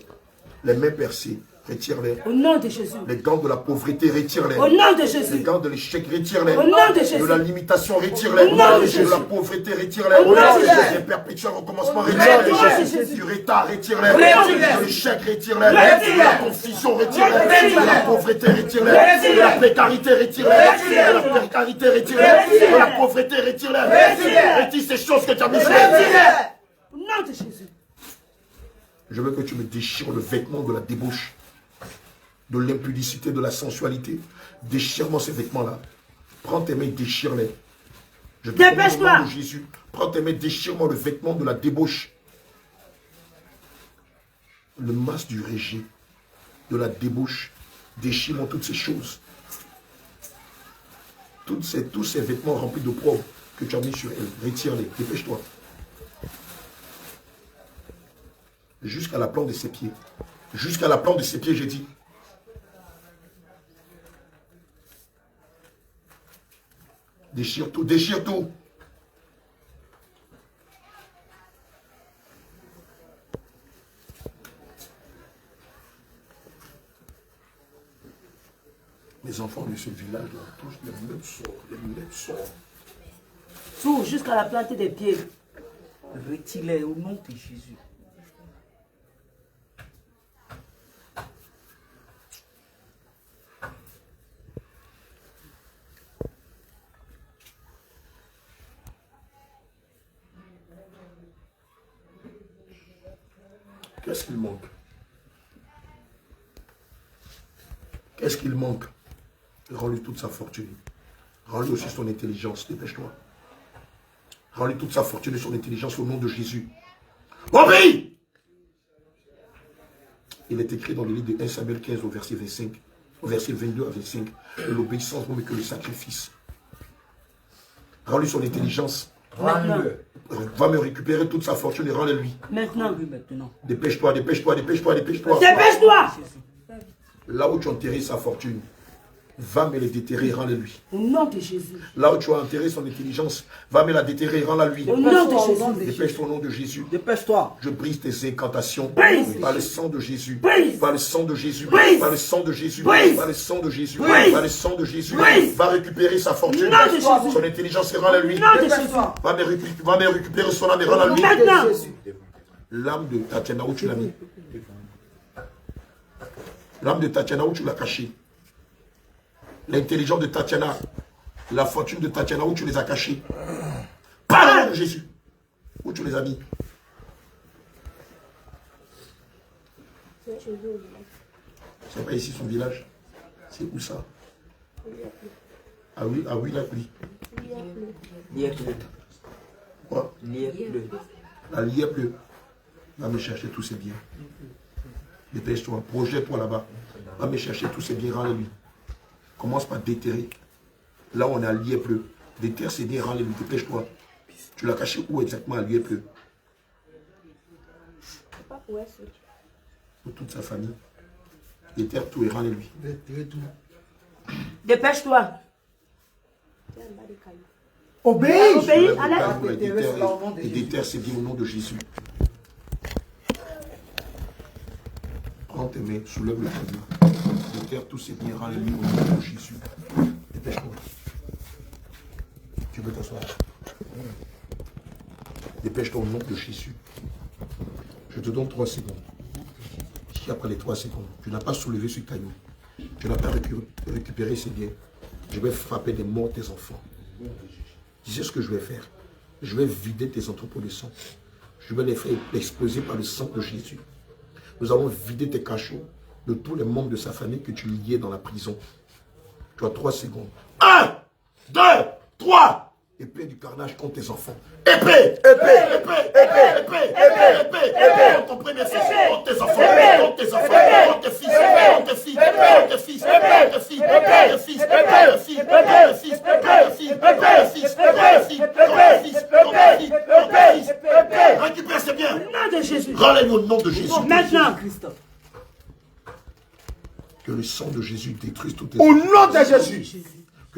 Les mains percées, retire-les. Au nom de Jésus. Les gants de la pauvreté, retire-les. Au nom de Jésus. Les gants de l'échec, retire-les. Au nom de Jésus. De la limitation, retire-les. Au nom de De Jésus. la pauvreté, retire-les. Au nom de Jésus. Des perpétuels recommencements, Au nom de retire-les. Jésus. Du retard, retire-les. Retire-les. De l'échec, retire-les. Retire-les. De la confusion, retire-les. Retire-les. De la pauvreté, retire-les. Retire-les. De la précarité, retire-les. Retire-les. De la précarité, retire-les. Retire-les. De la pauvreté, retire-les. Retire-les. Retire ces choses que tu as mis sur Retire-les. Au nom de Jésus. Je veux que tu me déchires le vêtement de la débauche, de l'impudicité, de la sensualité. Déchire-moi ces vêtements-là. Prends tes mains, déchire-les. Je te demande au nom de Jésus. Prends tes mains, déchire-moi le vêtement de la débauche. Le masque du rejet, de la débauche. Déchire-moi toutes ces choses. Tous ces vêtements remplis de d'opprobre que tu as mis sur elle. Retire-les. Dépêche-toi. Jusqu'à la plante de ses pieds. Jusqu'à la plante de ses pieds, j'ai dit. Déchire tout, déchire tout. Les enfants de ce village, tous les mêmes sorts, les mêmes sorts. Tout jusqu'à la plante des pieds. Retire-les au nom de Jésus. Qu'est-ce qu'il manque? Qu'est-ce qu'il manque? Rends-lui toute sa fortune. Rends-lui aussi son intelligence. Dépêche-toi. Rends-lui toute sa fortune et son intelligence au nom de Jésus. Obéis! Il est écrit dans le livre de 1 Samuel 15 au verset 25, au verset 22 à 25. L'obéissance vaut mieux que le sacrifice. Rends-lui son intelligence. Maintenant. Va me récupérer toute sa fortune et rends-le-lui. Maintenant. Oui, maintenant. Dépêche-toi, dépêche-toi, dépêche-toi, dépêche-toi. Dépêche-toi! Là où tu as enterré sa fortune, va me le déterrer, rends-le-lui. Au nom de Jésus. Là où tu as enterré son intelligence, va me la déterrer, rends-la lui. Au nom de Jésus. Dépêche-toi au nom de Jésus. Dépêche-toi. Je brise tes incantations. Brise. Par le sang de Jésus. Brise. Par le sang de Jésus. Brise. Par le sang de Jésus. Brise. Par le sang de Jésus. Brise. Par le sang de Jésus. Brise. Va récupérer sa fortune. Au nom de Jésus. Son intelligence et rends-la lui. Au nom de Jésus. Va me récupérer son âme et rends-la lui. Maintenant. L'âme de Tatiana, où tu l'as mis? L'âme de Tatiana, où tu l'as caché? L'intelligence de Tatiana, la fortune de Tatiana, où tu les as cachés? Par le nom de Jésus. Où tu les as mis? C'est pas ici son village? C'est où ça? Ah oui, là, oui. Quoi? La lière bleue. Va me chercher tous ces biens. Dépêche-toi, projette-toi là-bas. Va me chercher tous ces biens, rends-les-lui. Commence par déterrer. Là, on est à lier bleu. Déterre ces biens, rends-les-lui. Dépêche-toi. Tu l'as caché où exactement à lier bleu? Pour toute sa famille. Déterre tout et rends-les-lui. Dépêche-toi. Obéis. Obéis. Et déterre ces biens au nom de Jésus. Prends tes mains, soulève le cadeau. Déterre tous ces biens, rends-les-lui au nom de Jésus. Dépêche-toi. Tu veux t'asseoir? Dépêche-toi au nom de Jésus. Je te donne 3 secondes. Si après les 3 secondes, tu n'as pas soulevé ce caillou, tu n'as pas récupéré ces biens, je vais frapper des morts tes enfants. Tu sais ce que je vais faire? Je vais vider tes entrepôts de sang. Je vais les faire exploser par le sang de Jésus. Nous allons vider tes cachots de tous les membres de sa famille que tu liais dans la prison. Tu as 3 secondes. 1, 2, 3. Épée du carnage contre tes enfants. Épée, épée, épée, épée, épée, épée, épée, épée, contre ton premier fils, contre tes enfants, contre tes enfants, contre tes fils, contre tes filles, contre tes fils, contre tes filles, contre tes fils, contre tes fils, contre tes fils, contre tes fils, contre tes fils, contre tes fils, contre tes fils, contre tes fils, contre tes fils, récupère ces biens. Au nom de Jésus. Rends-les au nom de Jésus. Maintenant. Que le sang de Jésus détruise toutes tes Au nom de Jésus. Que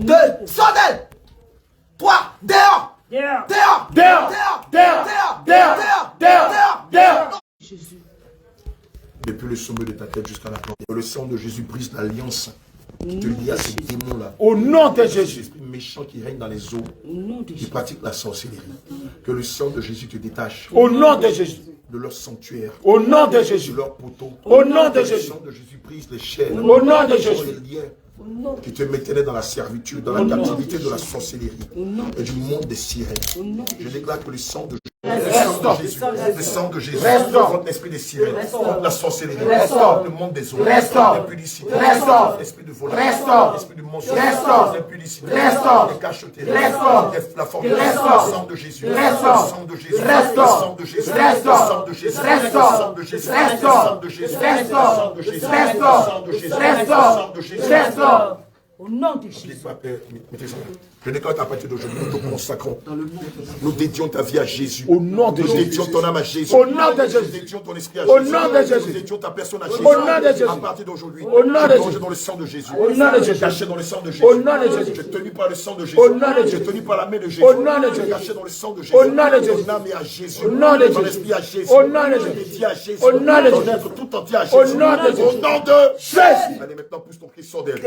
2, sors d'elle. 3, dehors. Dehors. Dehors. Dehors. Dehors. Dehors. Dehors. Dehors. Jésus. Depuis le sommet de ta tête jusqu'à la plante. Le sang de Jésus brise l'alliance qui te lie à ces démons-là. Au nom de Jésus. Esprit méchant qui règne dans les eaux, qui pratique la sorcellerie. Que le sang de Jésus te détache. Au nom de Jésus. De leur sanctuaire. Au nom de Jésus. De leur poteau. Au nom de Jésus. Le sang de Jésus brise les chaînes. Au nom de Jésus. Les liens qui te maintenaient dans la servitude, dans la captivité de la sorcellerie et du monde des sirènes. Je déclare que le sang de le sang de Jésus contre l'esprit des sirènes, contre la sorcellerie, contre le monde des eaux, l'impudicité, l'esprit de volage, l'esprit de mensonge, l'impudicité, les cacheteries, la forme le sang de Jésus, le sang de Jésus, le sang de Jésus, le sang de Jésus, le sang de Jésus, le sang de Jésus, le sang de Jésus, le sang de Jésus, le sang de Jésus, au nom de Jésus. Je déclare qu'à partir d'aujourd'hui, nous te consacrons. Nous dédions ta vie à Jésus. Au nom de Jésus. Nous dédions ton âme à Jésus. Au nom de Jésus. Nous dédions ton esprit à Jésus. Au nom de Jésus. Nous dédions ta personne à Jésus. Au nom de Jésus. À partir d'aujourd'hui, au nom de Jésus. dans le sang de Jésus. Au nom de Jésus. Caché dans le sang de Jésus. Au nom de Jésus. Je tenu par le sang de Jésus. Au nom de Jésus. Je tenu par la main de Jésus. Au nom de Jésus. Caché dans le sang de Jésus. Au nom de Jésus. Ton âme est à Jésus. Au nom de Jésus. Ton esprit à Jésus. Au nom de Jésus. Je dédie à Jésus. Au nom de Ton Jésus. être tout entier à Jésus. Au nom de Jésus. Au nom de Jésus. Allez, maintenant, pousse ton cri, sors d'elle.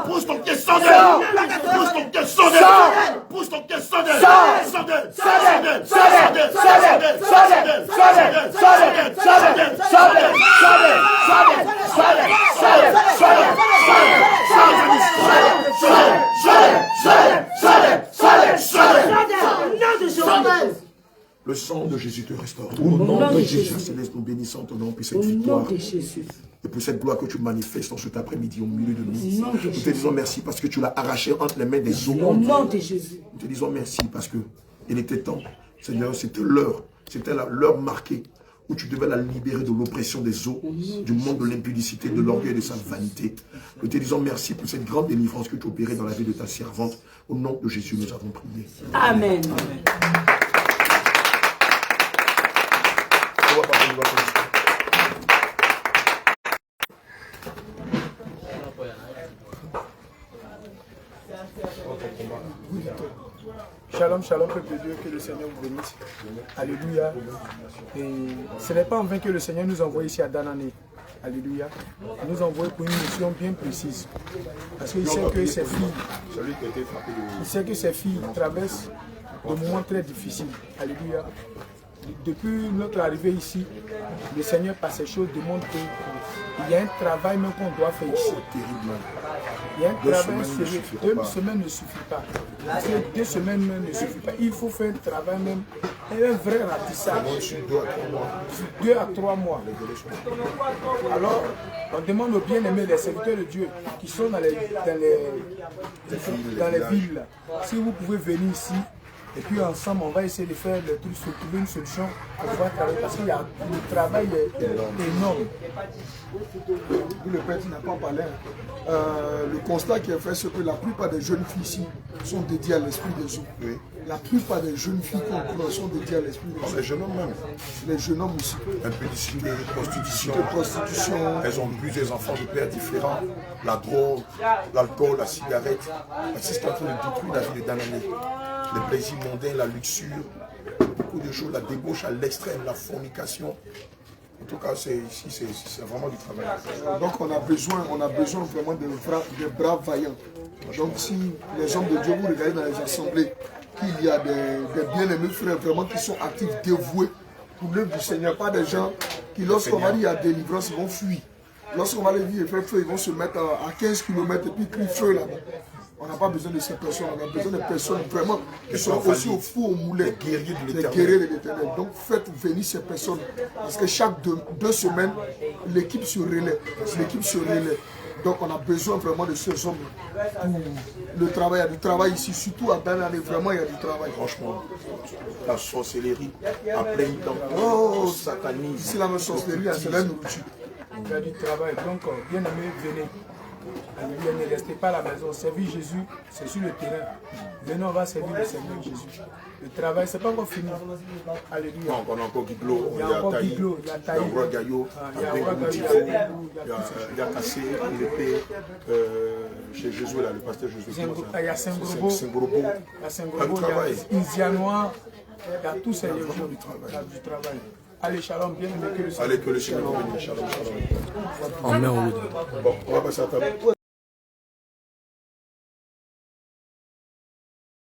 Pousse ton pied sans d'elle. Pousse ton pied sans d'elle. Pousse ton pied sans d'elle. Sans d'elle. Sans d'elle. Sans d'elle. Sans d'elle. Sans d'elle. Sans d'elle. Sans d'elle. Sans d'elle. Sans d'elle. Sans d'elle. Sans d'elle. Sans d'elle. Sans d'elle. Le sang de Jésus te restaure. Au nom de Jésus, Céleste, nous bénissons ton nom pour cette victoire. Et pour cette gloire que tu manifestes en cet après-midi au milieu de nous. Nous te disons merci parce que tu l'as arraché entre les mains des hommes. Au nom de Jésus. Nous te disons merci parce que il était temps, Seigneur, c'était l'heure. C'était l'heure marquée où tu devais la libérer de l'oppression des eaux, du monde de l'impudicité, de l'orgueil et de sa vanité. Nous te disons merci pour cette grande délivrance que tu opérais dans la vie de ta servante. Au nom de Jésus, nous avons prié. Amen. Shalom, shalom, peuple de Dieu, que le Seigneur vous bénisse. Alléluia. Et ce n'est pas en vain que le Seigneur nous envoie ici à Danané. Alléluia. Il nous envoie pour une mission bien précise. Parce qu'il sait que ses filles, traversent des moments très difficiles. Alléluia. Depuis notre arrivée ici, le Seigneur par ces choses démontre qu'il y a un travail même qu'on doit faire ici. Il y a un travail sérieux. 2 semaines ne suffit pas. 2 semaines même ne suffit pas. Il faut faire un travail même, un vrai ratissage. 2 à 3 mois. Alors, on demande aux bien-aimés, les serviteurs de Dieu qui sont dans les villes, si vous pouvez venir ici. Et puis ensemble, on va essayer de faire le truc, de trouver une solution pour pouvoir travailler. Parce que le travail est énorme. Le père n'a pas parlé. Le constat qui est fait, c'est que la plupart des jeunes filles ici sont dédiées à l'esprit des eaux. Oui. La plupart des jeunes filles qu'on connaît sont dédiées à l'esprit des eaux. Les jeunes hommes même. Les jeunes hommes aussi. Impudicité, prostitution. Elles ont plusieurs enfants de pères différents. La drogue, l'alcool, la cigarette. C'est ce qui est en train de détruire la vie de Danané. Les plaisirs mondains, la luxure, beaucoup de choses, la débauche à l'extrême, la fornication. En tout cas, ici, c'est vraiment du travail. Donc, on a besoin vraiment des braves vaillants. Donc, si les hommes de Dieu, vous regardez dans les assemblées, qu'il y a des bien-aimés frères vraiment qui sont actifs, dévoués pour l'œuvre du Seigneur, pas des gens qui, lorsqu'on va dire il y a délivrance, ils vont fuir. Lorsqu'on va les dire faire feu, ils vont se mettre à 15 km et puis crier feu là-bas. On n'a pas besoin de ces personnes, on a besoin de personnes vraiment qui sont aussi au four, au moulet, les guerriers de l'Éternel. Donc faites venir ces personnes, parce que chaque 2 semaines, l'équipe se relaie. Donc on a besoin vraiment de ces hommes pour le travail. Il y a du travail ici, surtout à Danané, vraiment il y a du travail. Franchement, la sorcellerie à plein temps, oh, satanisme. C'est la même sorcellerie, c'est la nourriture. Il y a du travail, donc bien aimé, venez. Alléluia, ne restez pas à la maison. Servir Jésus, c'est sur le terrain. Venez, on va servir le Seigneur Jésus. Le travail, c'est pas encore fini. Alléluia. Non, on a encore Guiglo, il y a encore Guiglo, il y a Taï, il y a Roi Gaillot, il y a Roi Gaillot, il y a Cassé, il était chez Jésus, là, le pasteur Jésus. Il y a Saint-Grobo, il y a Indianois, il y a tous ces gens du travail. Allez, shalom, bien aimé que le Seigneur. Allez, que le Seigneur bénisse. Shalom, shalom. Amen. Bon, on va passer à table.